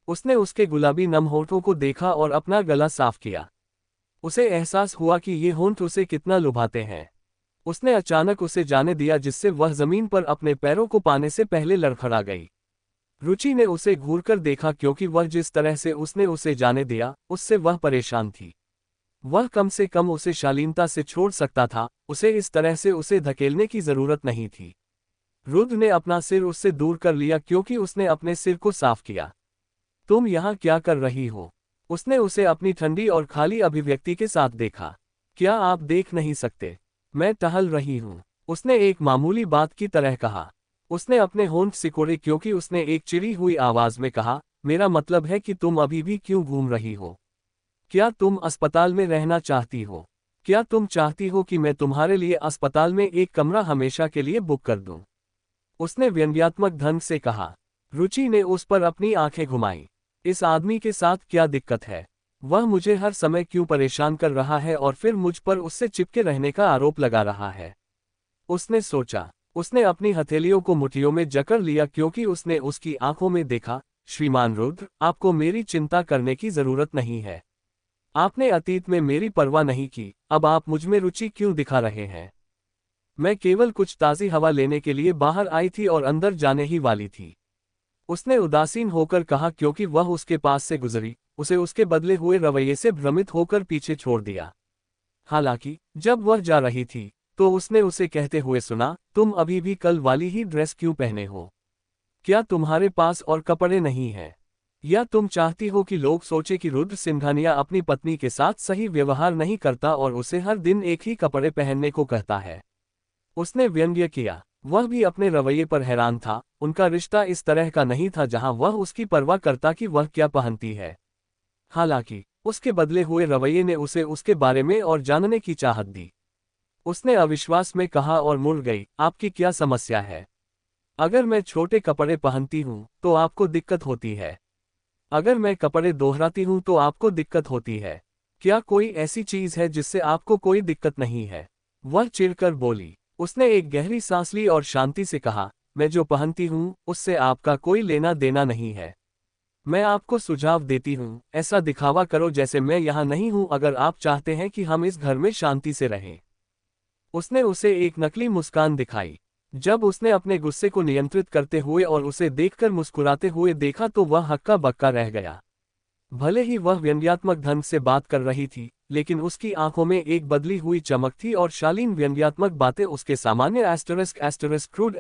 उसने उसके गुलाबी नम होठों को देखा और अपना गला साफ किया। उसे एहसास हुआ कि ये होंठ उसे कितना लुभाते हैं। उसने अचानक उसे जाने दिया जिससे वह जमीन पर अपने पैरों को पाने से पहले लड़खड़ा गई। रुचि ने उसे घूरकर देखा क्योंकि वह जिस तरह से उसने उसे जाने दिया उससे वह परेशान थी। वह कम से कम उसे शालीनता से छोड़ सकता था, उसे इस तरह से उसे धकेलने की जरूरत नहीं थी। रुद्र ने अपना सिर उससे दूर कर लिया क्योंकि उसने अपने सिर को साफ किया। तुम यहाँ क्या कर रही हो? उसने उसे अपनी ठंडी और खाली अभिव्यक्ति के साथ देखा। क्या आप देख नहीं सकते? मैं टहल रही हूँ, उसने एक मामूली बात की तरह कहा। उसने अपने होंठ सिकोड़े क्योंकि उसने एक चिड़ी हुई आवाज में कहा, मेरा मतलब है कि तुम अभी भी क्यों घूम रही हो? क्या तुम अस्पताल में रहना चाहती हो? क्या तुम चाहती हो कि मैं तुम्हारे लिए अस्पताल में एक कमरा हमेशा के लिए बुक कर दूं? उसने व्यंग्यात्मक ढंग से कहा। रुचि ने उस पर अपनी आंखें घुमाई। इस आदमी के साथ क्या दिक्कत है? वह मुझे हर समय क्यों परेशान कर रहा है और फिर मुझ पर उससे चिपके रहने का आरोप लगा रहा है? उसने सोचा। उसने अपनी हथेलियों को मुट्ठियों में जकड़ लिया क्योंकि उसने उसकी आंखों में देखा। श्रीमान रुद्र, आपको मेरी चिंता करने की जरूरत नहीं है। आपने अतीत में मेरी परवाह नहीं की, अब आप मुझ में रुचि क्यों दिखा रहे हैं? मैं केवल कुछ ताज़ी हवा लेने के लिए बाहर आई थी और अंदर जाने ही वाली थी। उसने उदासीन होकर कहा क्योंकि वह उसके पास से गुजरी, उसे उसके बदले हुए रवैये से भ्रमित होकर पीछे छोड़ दिया। हालांकि जब वह जा रही थी तो उसने उसे कहते हुए सुना, तुम अभी भी कल वाली ही ड्रेस क्यों पहने हो? क्या तुम्हारे पास और कपड़े नहीं हैं? या तुम चाहती हो कि लोग सोचे कि रुद्र सिंघानिया अपनी पत्नी के साथ सही व्यवहार नहीं करता और उसे हर दिन एक ही कपड़े पहनने को कहता है? उसने व्यंग्य किया। वह भी अपने रवैये पर हैरान था। उनका रिश्ता इस तरह का नहीं था जहां वह उसकी परवाह करता कि वह क्या पहनती है। हालांकि उसके बदले हुए रवैये ने उसे उसके बारे में और जानने की चाहत दी। उसने अविश्वास में कहा और मुड़ गई, आपकी क्या समस्या है? अगर मैं छोटे कपड़े पहनती हूँ तो आपको दिक्कत होती है। अगर मैं कपड़े दोहराती हूँ तो आपको दिक्कत होती है। क्या कोई ऐसी चीज है जिससे आपको कोई दिक्कत नहीं है? वह चिढ़कर बोली। उसने एक गहरी सांस ली और शांति से कहा, मैं जो पहनती हूँ उससे आपका कोई लेना देना नहीं है। मैं आपको सुझाव देती हूँ, ऐसा दिखावा करो जैसे मैं यहाँ नहीं हूँ अगर आप चाहते हैं कि हम इस घर में शांति से रहें। उसने उसे एक नकली मुस्कान दिखाई। जब उसने अपने गुस्से को नियंत्रित करते हुए और उसे देखकर मुस्कुराते हुए देखा तो वह हक्का बक्का रह गया। भले ही वह व्यंग्यात्मक ढंग से बात कर रही थी, लेकिन उसकी आंखों में एक बदली हुई चमक थी और शालीन व्यंग्यात्मक बातें उसके सामान्य क्रूड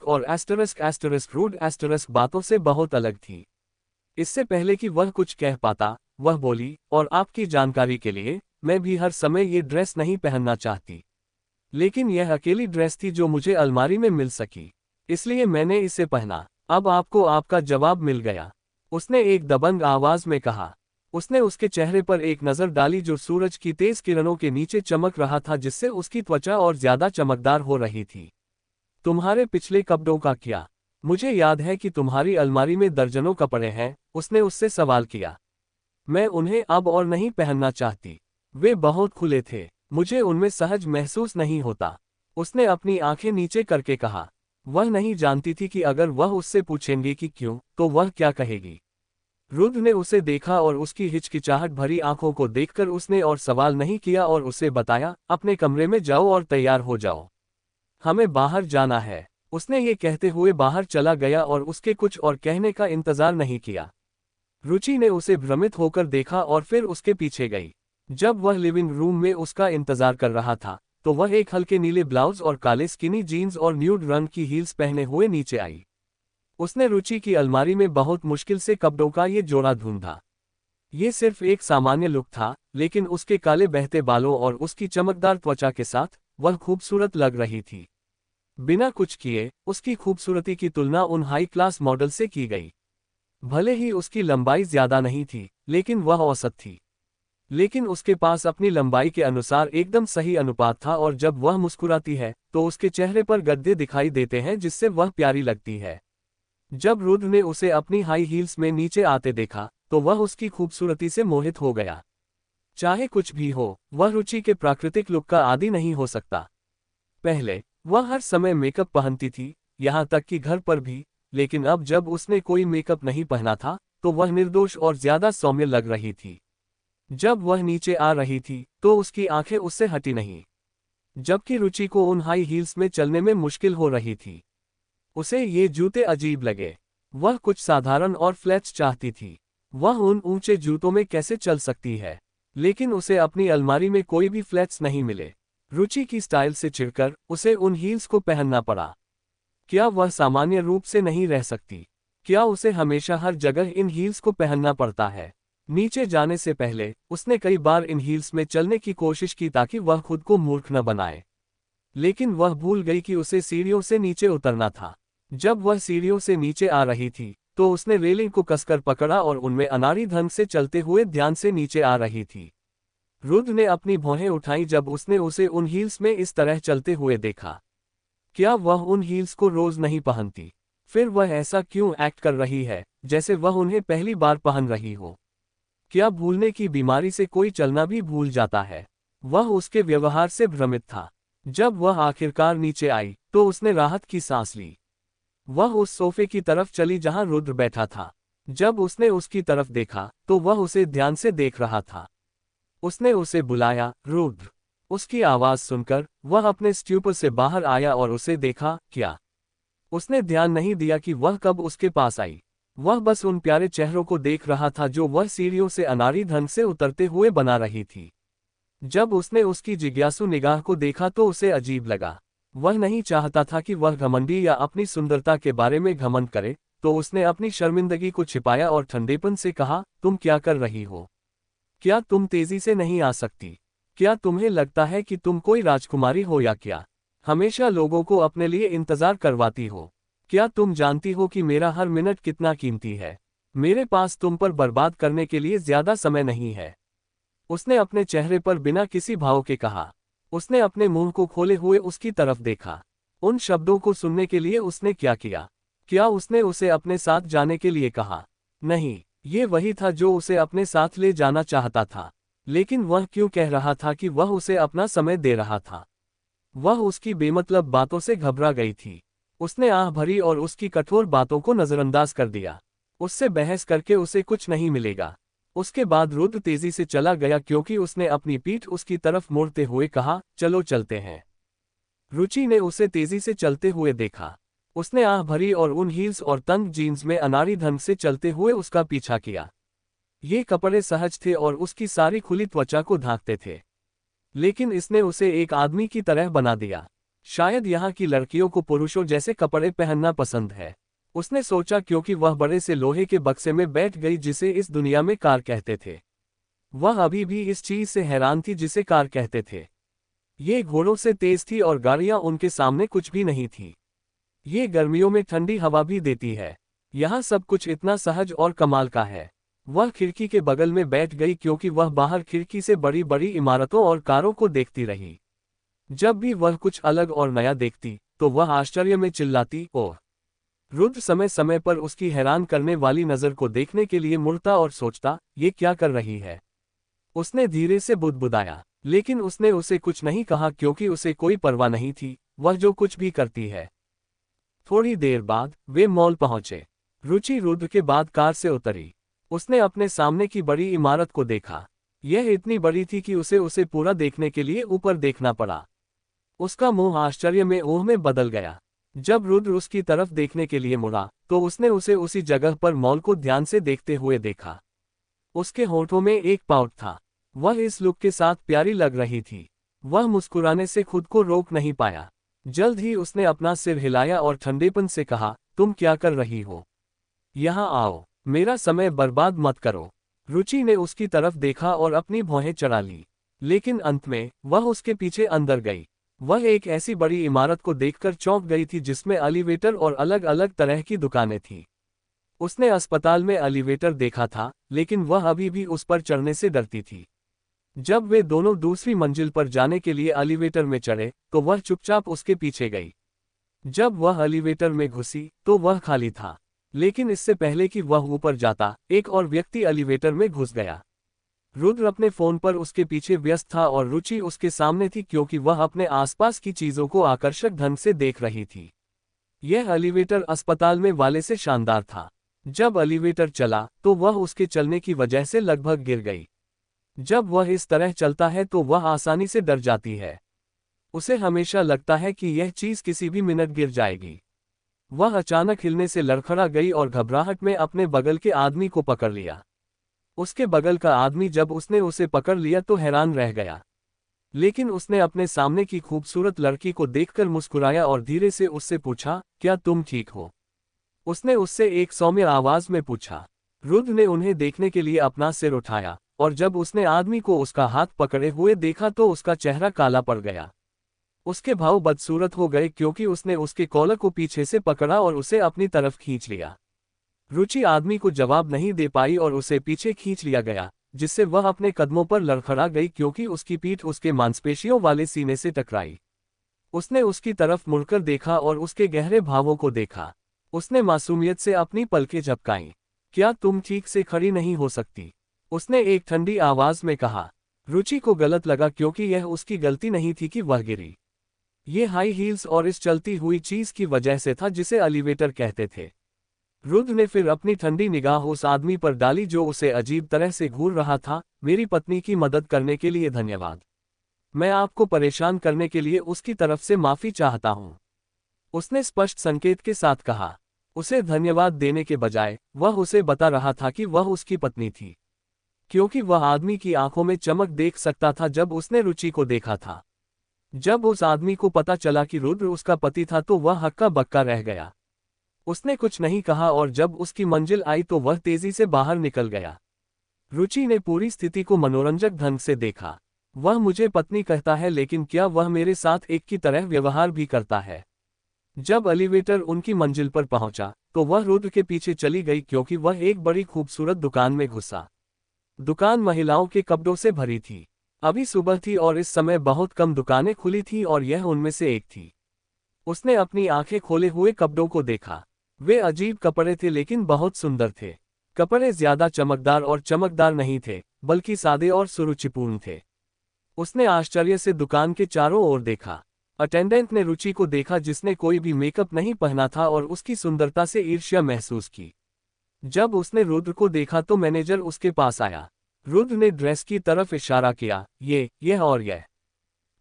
और क्रूड बातों से बहुत अलग थी। इससे पहले कि वह कुछ कह पाता, वह बोली, और आपकी जानकारी के लिए, मैं भी हर समय ये ड्रेस नहीं पहनना चाहती। लेकिन यह अकेली ड्रेस थी जो मुझे अलमारी में मिल सकी, इसलिए मैंने इसे पहना। अब आपको आपका जवाब मिल गया, उसने एक दबंग आवाज में कहा। उसने उसके चेहरे पर एक नज़र डाली जो सूरज की तेज किरणों के नीचे चमक रहा था, जिससे उसकी त्वचा और ज्यादा चमकदार हो रही थी। तुम्हारे पिछले कपड़ों का क्या? मुझे याद है कि तुम्हारी अलमारी में दर्जनों कपड़े हैं, उसने उससे सवाल किया। मैं उन्हें अब और नहीं पहनना चाहती। वे बहुत खुले थे, मुझे उनमें सहज महसूस नहीं होता। उसने अपनी आंखें नीचे करके कहा। वह नहीं जानती थी कि अगर वह उससे पूछेंगे कि क्यों, तो वह क्या कहेगी। रुद्र ने उसे देखा और उसकी हिचकिचाहट भरी आंखों को देखकर उसने और सवाल नहीं किया और उसे बताया, अपने कमरे में जाओ और तैयार हो जाओ, हमें बाहर जाना है। उसने ये कहते हुए बाहर चला गया और उसके कुछ और कहने का इंतजार नहीं किया। रुचि ने उसे भ्रमित होकर देखा और फिर उसके पीछे गई। जब वह लिविंग रूम में उसका इंतजार कर रहा था, तो वह एक हल्के नीले ब्लाउज और काले स्किनी जीन्स और न्यूड रंग की हील्स पहने हुए नीचे आई। उसने रुचि की अलमारी में बहुत मुश्किल से कपड़ों का ये जोड़ा ढूंढा। ये सिर्फ एक सामान्य लुक था, लेकिन उसके काले बहते बालों और उसकी चमकदार त्वचा के साथ वह खूबसूरत लग रही थी। बिना कुछ किए उसकी खूबसूरती की तुलना उन हाई क्लास मॉडल से की गई। भले ही उसकी लंबाई ज्यादा नहीं थी, लेकिन वह औसत थी। लेकिन उसके पास अपनी लंबाई के अनुसार एकदम सही अनुपात था और जब वह मुस्कुराती है तो उसके चेहरे पर गड्ढे दिखाई देते हैं जिससे वह प्यारी लगती है। जब रुद्र ने उसे अपनी हाई हील्स में नीचे आते देखा तो वह उसकी खूबसूरती से मोहित हो गया। चाहे कुछ भी हो, वह रुचि के प्राकृतिक लुक का आदी नहीं हो सकता। पहले वह हर समय मेकअप पहनती थी, यहाँ तक कि घर पर भी, लेकिन अब जब उसने कोई मेकअप नहीं पहना था तो वह निर्दोष और ज्यादा सौम्य लग रही थी। जब वह नीचे आ रही थी तो उसकी आंखें उससे हटी नहीं, जबकि रुचि को उन हाई हील्स में चलने में मुश्किल हो रही थी। उसे ये जूते अजीब लगे। वह कुछ साधारण और फ्लैट्स चाहती थी। वह उन ऊंचे जूतों में कैसे चल सकती है, लेकिन उसे अपनी अलमारी में कोई भी फ्लैट्स नहीं मिले। रुचि की स्टाइल से चिढ़कर उसे उन हील्स को पहनना पड़ा। क्या वह सामान्य रूप से नहीं रह सकती? क्या उसे हमेशा हर जगह इन हील्स को पहनना पड़ता है? नीचे जाने से पहले उसने कई बार इन हील्स में चलने की कोशिश की ताकि वह खुद को मूर्ख न बनाए, लेकिन वह भूल गई कि उसे सीढ़ियों से नीचे उतरना था। जब वह सीढ़ियों से नीचे आ रही थी तो उसने रेलिंग को कसकर पकड़ा और उनमें अनाड़ी ढंग से चलते हुए ध्यान से नीचे आ रही थी। रुद्र ने अपनी भौहें उठाई जब उसने उसे उन हील्स में इस तरह चलते हुए देखा। क्या वह उन हील्स को रोज नहीं पहनती? फिर वह ऐसा क्यों एक्ट कर रही है जैसे वह उन्हें पहली बार पहन रही हो? क्या भूलने की बीमारी से कोई चलना भी भूल जाता है? वह उसके व्यवहार से भ्रमित था। जब वह आखिरकार नीचे आई तो उसने राहत की सांस ली। वह उस सोफे की तरफ चली जहां रुद्र बैठा था। जब उसने उसकी तरफ देखा तो वह उसे ध्यान से देख रहा था। उसने उसे बुलाया, रुद्र। उसकी आवाज सुनकर वह अपने स्ट्यूपर से बाहर आया और उसे देखा। क्या? उसने ध्यान नहीं दिया कि वह कब उसके पास आई। वह बस उन प्यारे चेहरों को देख रहा था जो वह सीढ़ियों से अनाड़ी ढंग से उतरते हुए बना रही थी। जब उसने उसकी जिज्ञासु निगाह को देखा तो उसे अजीब लगा। वह नहीं चाहता था कि वह घमंडी या अपनी सुंदरता के बारे में घमंड करे, तो उसने अपनी शर्मिंदगी को छिपाया और ठंडेपन से कहा, तुम क्या कर रही हो? क्या तुम तेजी से नहीं आ सकती? क्या तुम्हें लगता है कि तुम कोई राजकुमारी हो या क्या? हमेशा लोगों को अपने लिए इंतजार करवाती हो। क्या तुम जानती हो कि मेरा हर मिनट कितना कीमती है? मेरे पास तुम पर बर्बाद करने के लिए ज्यादा समय नहीं है। उसने अपने चेहरे पर बिना किसी भाव के कहा। उसने अपने मुंह को खोले हुए उसकी तरफ देखा। उन शब्दों को सुनने के लिए उसने क्या किया? क्या उसने उसे अपने साथ जाने के लिए कहा? नहीं, ये वही था जो उसे अपने साथ ले जाना चाहता था। लेकिन वह क्यों कह रहा था कि वह उसे अपना समय दे रहा था? वह उसकी बेमतलब बातों से घबरा गई थी। उसने आह भरी और उसकी कठोर बातों को नजरअंदाज कर दिया। उससे बहस करके उसे कुछ नहीं मिलेगा। उसके बाद रुद्र तेजी से चला गया क्योंकि उसने अपनी पीठ उसकी तरफ मोड़ते हुए कहा, चलो चलते हैं। रुचि ने उसे तेजी से चलते हुए देखा। उसने आह भरी और उन हील्स और तंग जीन्स में अनाड़ी ढंग से चलते हुए उसका पीछा किया। ये कपड़े सहज थे और उसकी सारी खुली त्वचा को ढांकते थे, लेकिन इसने उसे एक आदमी की तरह बना दिया। शायद यहाँ की लड़कियों को पुरुषों जैसे कपड़े पहनना पसंद है, उसने सोचा, क्योंकि वह बड़े से लोहे के बक्से में बैठ गई जिसे इस दुनिया में कार कहते थे। वह अभी भी इस चीज से हैरान थी जिसे कार कहते थे। ये घोड़ों से तेज थी और गाड़ियां उनके सामने कुछ भी नहीं थी। ये गर्मियों में ठंडी हवा भी देती है। यहाँ सब कुछ इतना सहज और कमाल का है। वह खिड़की के बगल में बैठ गई क्योंकि वह बाहर खिड़की से बड़ी बड़ी इमारतों और कारों को देखती रही। जब भी वह कुछ अलग और नया देखती तो वह आश्चर्य में चिल्लाती, ओह। रुद्र समय समय पर उसकी हैरान करने वाली नज़र को देखने के लिए मुड़ता और सोचता, ये क्या कर रही है। उसने धीरे से बुदबुदाया, लेकिन उसने उसे कुछ नहीं कहा क्योंकि उसे कोई परवाह नहीं थी, वह जो कुछ भी करती है। थोड़ी देर बाद वे मॉल पहुंचे। रुचि रुद्र के बाद कार से उतरी। उसने अपने सामने की बड़ी इमारत को देखा। यह इतनी बड़ी थी कि उसे पूरा देखने के लिए ऊपर देखना पड़ा। उसका मुंह आश्चर्य में ओह में बदल गया। जब रुद्र उसकी तरफ देखने के लिए मुड़ा तो उसने उसे उसी जगह पर मॉल को ध्यान से देखते हुए देखा। उसके होठों में एक पाउट था। वह इस लुक के साथ प्यारी लग रही थी। वह मुस्कुराने से खुद को रोक नहीं पाया। जल्द ही उसने अपना सिर हिलाया और ठंडेपन से कहा, तुम क्या कर रही हो? यहाँ आओ, मेरा समय बर्बाद मत करो। रुचि ने उसकी तरफ देखा और अपनी भौहें चढ़ा ली, लेकिन अंत में वह उसके पीछे अंदर गई। वह एक ऐसी बड़ी इमारत को देखकर चौंक गई थी जिसमें एलिवेटर और अलग अलग तरह की दुकानें थीं। उसने अस्पताल में एलिवेटर देखा था, लेकिन वह अभी भी उस पर चढ़ने से डरती थी। जब वे दोनों दूसरी मंजिल पर जाने के लिए एलिवेटर में चढ़े तो वह चुपचाप उसके पीछे गई। जब वह एलिवेटर में घुसी तो वह खाली था, लेकिन इससे पहले कि वह ऊपर जाता, एक और व्यक्ति एलिवेटर में घुस गया। रुद्र अपने फोन पर उसके पीछे व्यस्त था और रुचि उसके सामने थी क्योंकि वह अपने आसपास की चीजों को आकर्षक ढंग से देख रही थी। यह एलिवेटर अस्पताल में वाले से शानदार था। जब एलिवेटर चला तो वह उसके चलने की वजह से लगभग गिर गई। जब वह इस तरह चलता है तो वह आसानी से डर जाती है। उसे हमेशा लगता है कि यह चीज किसी भी मिनट गिर जाएगी। वह अचानक हिलने से लड़खड़ा गई और घबराहट में अपने बगल के आदमी को पकड़ लिया। उसके बगल का आदमी जब उसने उसे पकड़ लिया तो हैरान रह गया, लेकिन उसने अपने सामने की खूबसूरत लड़की को देखकर मुस्कुराया और धीरे से उससे पूछा, क्या तुम ठीक हो? उसने उससे एक सौम्य आवाज में पूछा। रुद्र ने उन्हें देखने के लिए अपना सिर उठाया और जब उसने आदमी को उसका हाथ पकड़े हुए देखा तो उसका चेहरा काला पड़ गया। उसके भाव बदसूरत हो गए क्योंकि उसने उसके कॉलर को पीछे से पकड़ा और उसे अपनी तरफ खींच लिया। रुचि आदमी को जवाब नहीं दे पाई और उसे पीछे खींच लिया गया, जिससे वह अपने कदमों पर लड़खड़ा गई क्योंकि उसकी पीठ उसके मांसपेशियों वाले सीने से टकराई। उसने उसकी तरफ मुड़कर देखा और उसके गहरे भावों को देखा। उसने मासूमियत से अपनी पलकें झपकाईं। क्या तुम ठीक से खड़ी नहीं हो सकती? उसने एक ठंडी आवाज में कहा। रुचि को गलत लगा क्योंकि यह उसकी गलती नहीं थी कि वह गिरी। ये हाई हील्स और इस चलती हुई चीज की वजह से था जिसे एलिवेटर कहते थे। रुद्र ने फिर अपनी ठंडी निगाह उस आदमी पर डाली जो उसे अजीब तरह से घूर रहा था। मेरी पत्नी की मदद करने के लिए धन्यवाद। मैं आपको परेशान करने के लिए उसकी तरफ से माफी चाहता हूं। उसने स्पष्ट संकेत के साथ कहा। उसे धन्यवाद देने के बजाय वह उसे बता रहा था कि वह उसकी पत्नी थी, क्योंकि वह आदमी की आंखों में चमक देख सकता था जब उसने रुचि को देखा था। जब उस आदमी को पता चला कि रुद्र उसका पति था तो वह हक्का बक्का रह गया। उसने कुछ नहीं कहा और जब उसकी मंजिल आई तो वह तेजी से बाहर निकल गया। रुचि ने पूरी स्थिति को मनोरंजक ढंग से देखा। वह मुझे पत्नी कहता है, लेकिन क्या वह मेरे साथ एक की तरह व्यवहार भी करता है? जब एलिवेटर उनकी मंजिल पर पहुंचा तो वह रुद्र के पीछे चली गई क्योंकि वह एक बड़ी खूबसूरत दुकान में घुसा। दुकान महिलाओं के कपड़ों से भरी थी। अभी सुबह थी और इस समय बहुत कम दुकानें खुली थीं और यह उनमें से एक थी। उसने अपनी आंखें खोले हुए कपड़ों को देखा। वे अजीब कपड़े थे लेकिन बहुत सुंदर थे। कपड़े ज्यादा चमकदार नहीं थे, बल्कि सादे और सुरुचिपूर्ण थे। उसने आश्चर्य से दुकान के चारों ओर देखा। अटेंडेंट ने रुचि को देखा जिसने कोई भी मेकअप नहीं पहना था और उसकी सुंदरता से ईर्ष्या महसूस की। जब उसने रुद्र को देखा तो मैनेजर उसके पास आया। रुद्र ने ड्रेस की तरफ इशारा किया, यह और यह।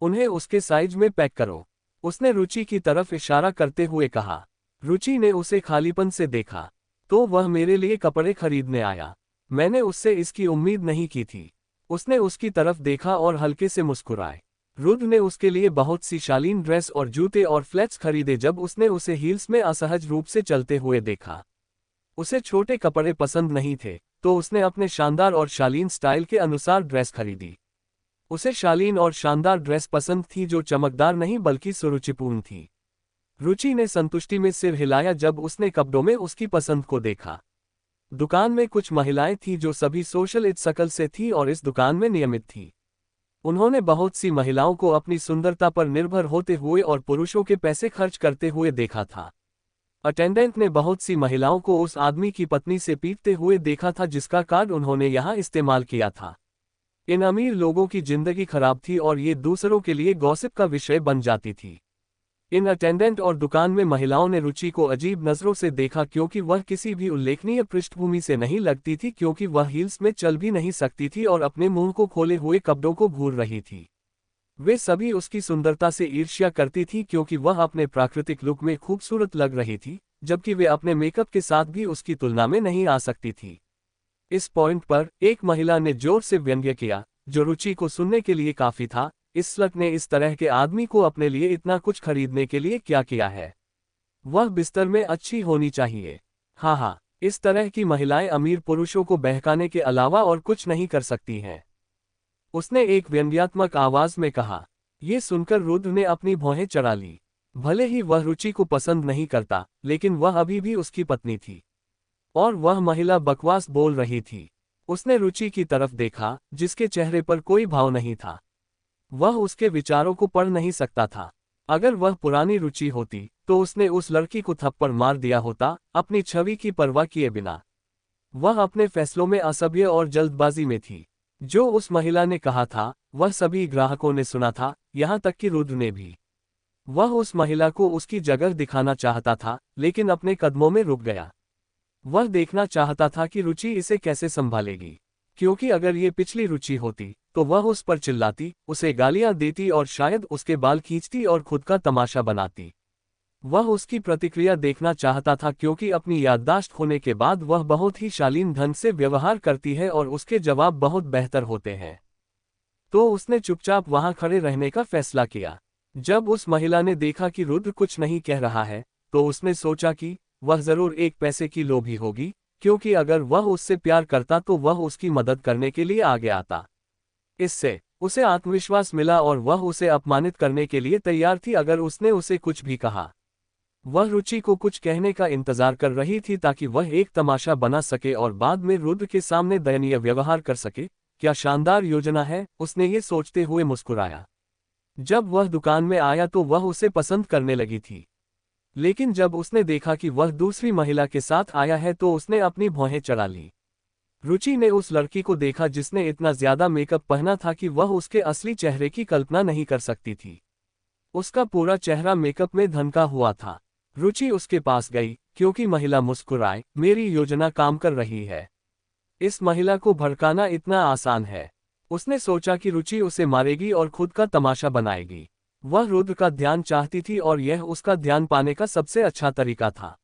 उन्हें उसके साइज में पैक करो। उसने रुचि की तरफ इशारा करते हुए कहा। रुचि ने उसे खालीपन से देखा। तो वह मेरे लिए कपड़े खरीदने आया। मैंने उससे इसकी उम्मीद नहीं की थी। उसने उसकी तरफ देखा और हल्के से मुस्कुराए। रुद्र ने उसके लिए बहुत सी शालीन ड्रेस और जूते और फ्लैट्स खरीदे। जब उसने उसे हील्स में असहज रूप से चलते हुए देखा, उसे छोटे कपड़े पसंद नहीं थे, तो उसने अपने शानदार और शालीन स्टाइल के अनुसार ड्रेस खरीदी। उसे शालीन और शानदार ड्रेस पसंद थी जो चमकदार नहीं बल्कि सुरुचिपूर्ण थी। रुचि ने संतुष्टि में सिर हिलाया जब उसने कपड़ों में उसकी पसंद को देखा। दुकान में कुछ महिलाएं थीं जो सभी सोशल इज शकल से थीं और इस दुकान में नियमित थीं। उन्होंने बहुत सी महिलाओं को अपनी सुंदरता पर निर्भर होते हुए और पुरुषों के पैसे खर्च करते हुए देखा था। अटेंडेंट ने बहुत सी महिलाओं को उस आदमी की पत्नी से पीटते हुए देखा था जिसका कार्ड उन्होंने यहां इस्तेमाल किया था। इन अमीर लोगों की जिंदगी खराब थी और ये दूसरों के लिए गॉसिप का विषय बन जाती थी। इन अटेंडेंट और दुकान में महिलाओं ने रुचि को अजीब नजरों से देखा क्योंकि वह किसी भी उल्लेखनीय पृष्ठभूमि से नहीं लगती थी, क्योंकि वह हील्स में चल भी नहीं सकती थी और अपने मुंह को खोले हुए कपड़ों को घूर रही थी। वे सभी उसकी सुंदरता से ईर्ष्या करती थी क्योंकि वह अपने प्राकृतिक लुक में खूबसूरत लग रही थी, जबकि वे अपने मेकअप के साथ भी उसकी तुलना में नहीं आ सकती थी। इस पॉइंट पर एक महिला ने जोर से व्यंग्य किया, जो रुचि को सुनने के लिए काफी था। इस स्लट ने इस तरह के आदमी को अपने लिए इतना कुछ खरीदने के लिए क्या किया है? वह बिस्तर में अच्छी होनी चाहिए। हाँ, इस तरह की महिलाएं अमीर पुरुषों को बहकाने के अलावा और कुछ नहीं कर सकती हैं। उसने एक व्यंग्यात्मक आवाज में कहा। यह सुनकर रुद्र ने अपनी भौहें चढ़ा ली। भले ही वह रुचि को पसंद नहीं करता, लेकिन वह अभी भी उसकी पत्नी थी और वह महिला बकवास बोल रही थी। उसने रुचि की तरफ देखा, जिसके चेहरे पर कोई भाव नहीं था। वह उसके विचारों को पढ़ नहीं सकता था। अगर वह पुरानी रुचि होती तो उसने उस लड़की को थप्पड़ मार दिया होता, अपनी छवि की परवाह किए बिना। वह अपने फैसलों में असभ्य और जल्दबाजी में थी। जो उस महिला ने कहा था वह सभी ग्राहकों ने सुना था, यहां तक कि रुद्र ने भी। वह उस महिला को उसकी जगह दिखाना चाहता था, लेकिन अपने कदमों में रुक गया। वह देखना चाहता था कि रुचि इसे कैसे संभालेगी, क्योंकि अगर ये पिछली रुचि होती तो वह उस पर चिल्लाती, उसे गालियां देती और शायद उसके बाल खींचती और खुद का तमाशा बनाती। वह उसकी प्रतिक्रिया देखना चाहता था क्योंकि अपनी याददाश्त खोने के बाद वह बहुत ही शालीन ढंग से व्यवहार करती है और उसके जवाब बहुत बेहतर होते हैं। तो उसने चुपचाप वहां खड़े रहने का फैसला किया। जब उस महिला ने देखा कि रुद्र कुछ नहीं कह रहा है, तो उसने सोचा कि वह जरूर एक पैसे की लोभी होगी, क्योंकि अगर वह उससे प्यार करता तो वह उसकी मदद करने के लिए आगे आता। इससे उसे आत्मविश्वास मिला और वह उसे अपमानित करने के लिए तैयार थी अगर उसने उसे कुछ भी कहा। वह रुचि को कुछ कहने का इंतजार कर रही थी ताकि वह एक तमाशा बना सके और बाद में रुद्र के सामने दयनीय व्यवहार कर सके। क्या शानदार योजना है, उसने ये सोचते हुए मुस्कुराया। जब वह दुकान में आया तो वह उसे पसंद करने लगी थी, लेकिन जब उसने देखा कि वह दूसरी महिला के साथ आया है तो उसने अपनी भौहें चढ़ा ली। रुचि ने उस लड़की को देखा जिसने इतना ज्यादा मेकअप पहना था कि वह उसके असली चेहरे की कल्पना नहीं कर सकती थी। उसका पूरा चेहरा मेकअप में ढंका हुआ था। रुचि उसके पास गई, क्योंकि महिला मुस्कुराए, मेरी योजना काम कर रही है। इस महिला को भड़काना इतना आसान है। उसने सोचा कि रुचि उसे मारेगी और खुद का तमाशा बनाएगी। वह रुद्र का ध्यान चाहती थी और यह उसका ध्यान पाने का सबसे अच्छा तरीका था।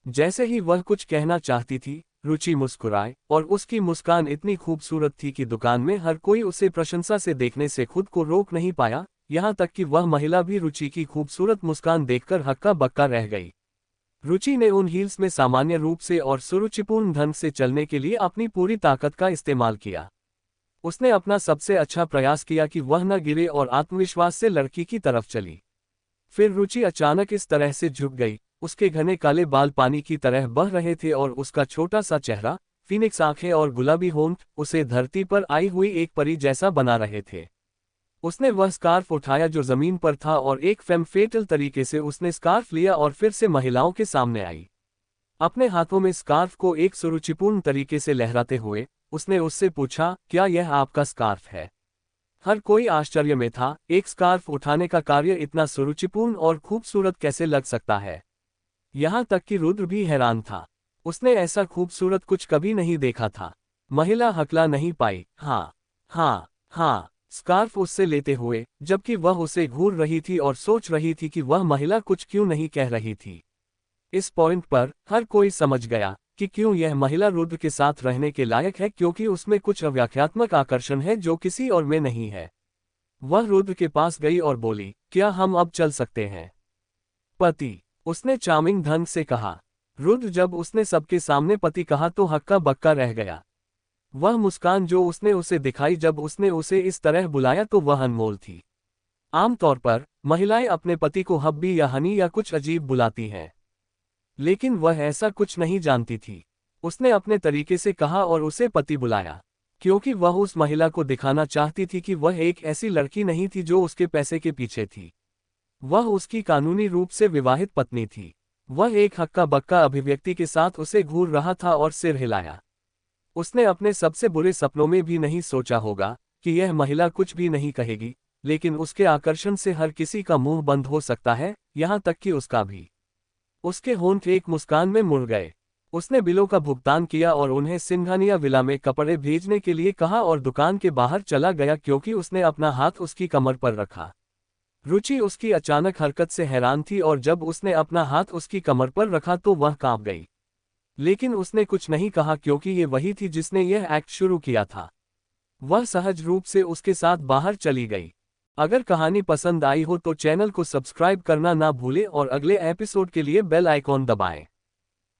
जैसे ही वह कुछ कहना चाहती थी, रुचि मुस्कुराए और उसकी मुस्कान इतनी खूबसूरत थी कि दुकान में हर कोई उसे प्रशंसा से देखने से खुद को रोक नहीं पाया, यहाँ तक कि वह महिला भी रुचि की खूबसूरत मुस्कान देखकर हक्का बक्का रह गई। रुचि ने उन हील्स में सामान्य रूप से और सुरुचिपूर्ण ढंग से चलने के लिए अपनी पूरी ताकत का इस्तेमाल किया। उसने अपना सबसे अच्छा प्रयास किया कि वह न गिरे और आत्मविश्वास से लड़की की तरफ चली। फिर रुचि अचानक इस तरह से झुक गई, उसके घने काले बाल पानी की तरह बह रहे थे और उसका छोटा सा चेहरा, फीनिक्स आंखें और गुलाबी होंठ उसे धरती पर आई हुई एक परी जैसा बना रहे थे। उसने वह स्कार्फ उठाया जो जमीन पर था और एक फेम फेटल तरीके से उसने स्कार्फ लिया और फिर से महिलाओं के सामने आई। अपने हाथों में स्कार्फ को एक सुरुचिपूर्ण तरीके से लहराते हुए उसने उससे पूछा, क्या यह आपका स्कार्फ है? हर कोई आश्चर्य में था, एक स्कार्फ उठाने का कार्य इतना सुरुचिपूर्ण और खूबसूरत कैसे लग सकता है। यहाँ तक कि रुद्र भी हैरान था। उसने ऐसा खूबसूरत कुछ कभी नहीं देखा था। महिला हकला नहीं पाई, हाँ हाँ हाँ, स्कार्फ उससे लेते हुए, जबकि वह उसे घूर रही थी और सोच रही थी कि वह महिला कुछ क्यों नहीं कह रही थी। इस पॉइंट पर हर कोई समझ गया कि क्यों यह महिला रुद्र के साथ रहने के लायक है, क्योंकि उसमें कुछ अव्याख्यात्मक आकर्षण है जो किसी और में नहीं है। वह रुद्र के पास गई और बोली, क्या हम अब चल सकते हैं? पति, उसने चार्मिंग ढंग से कहा। रुद्र जब उसने सबके सामने पति कहा तो हक्का बक्का रह गया। वह मुस्कान जो उसने उसे दिखाई जब उसने उसे इस तरह बुलाया तो वह अनमोल थी। आमतौर पर महिलाएं अपने पति को हब्बी या हनी या कुछ अजीब बुलाती हैं, लेकिन वह ऐसा कुछ नहीं जानती थी। उसने अपने तरीके से कहा और उसे पति बुलाया, क्योंकि वह उस महिला को दिखाना चाहती थी कि वह एक ऐसी लड़की नहीं थी जो उसके पैसे के पीछे थी। वह उसकी कानूनी रूप से विवाहित पत्नी थी। वह एक हक्का बक्का अभिव्यक्ति के साथ उसे घूर रहा था और सिर हिलाया। उसने अपने सबसे बुरे सपनों में भी नहीं सोचा होगा कि यह महिला कुछ भी नहीं कहेगी, लेकिन उसके आकर्षण से हर किसी का मुंह बंद हो सकता है, यहाँ तक कि उसका भी। उसके होंठ एक मुस्कान में मुड़ गए। उसने बिलों का भुगतान किया और उन्हें सिंघानिया विला में कपड़े भेजने के लिए कहा और दुकान के बाहर चला गया, क्योंकि उसने अपना हाथ उसकी कमर पर रखा। रुचि उसकी अचानक हरकत से हैरान थी और जब उसने अपना हाथ उसकी कमर पर रखा तो वह कांप गई। लेकिन उसने कुछ नहीं कहा, क्योंकि ये वही थी जिसने यह एक्ट शुरू किया था। वह सहज रूप से उसके साथ बाहर चली गई। अगर कहानी पसंद आई हो तो चैनल को सब्सक्राइब करना ना भूलें और अगले एपिसोड के लिए बेल आइकॉन दबाएं।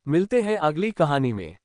मिलते हैं अगली कहानी में।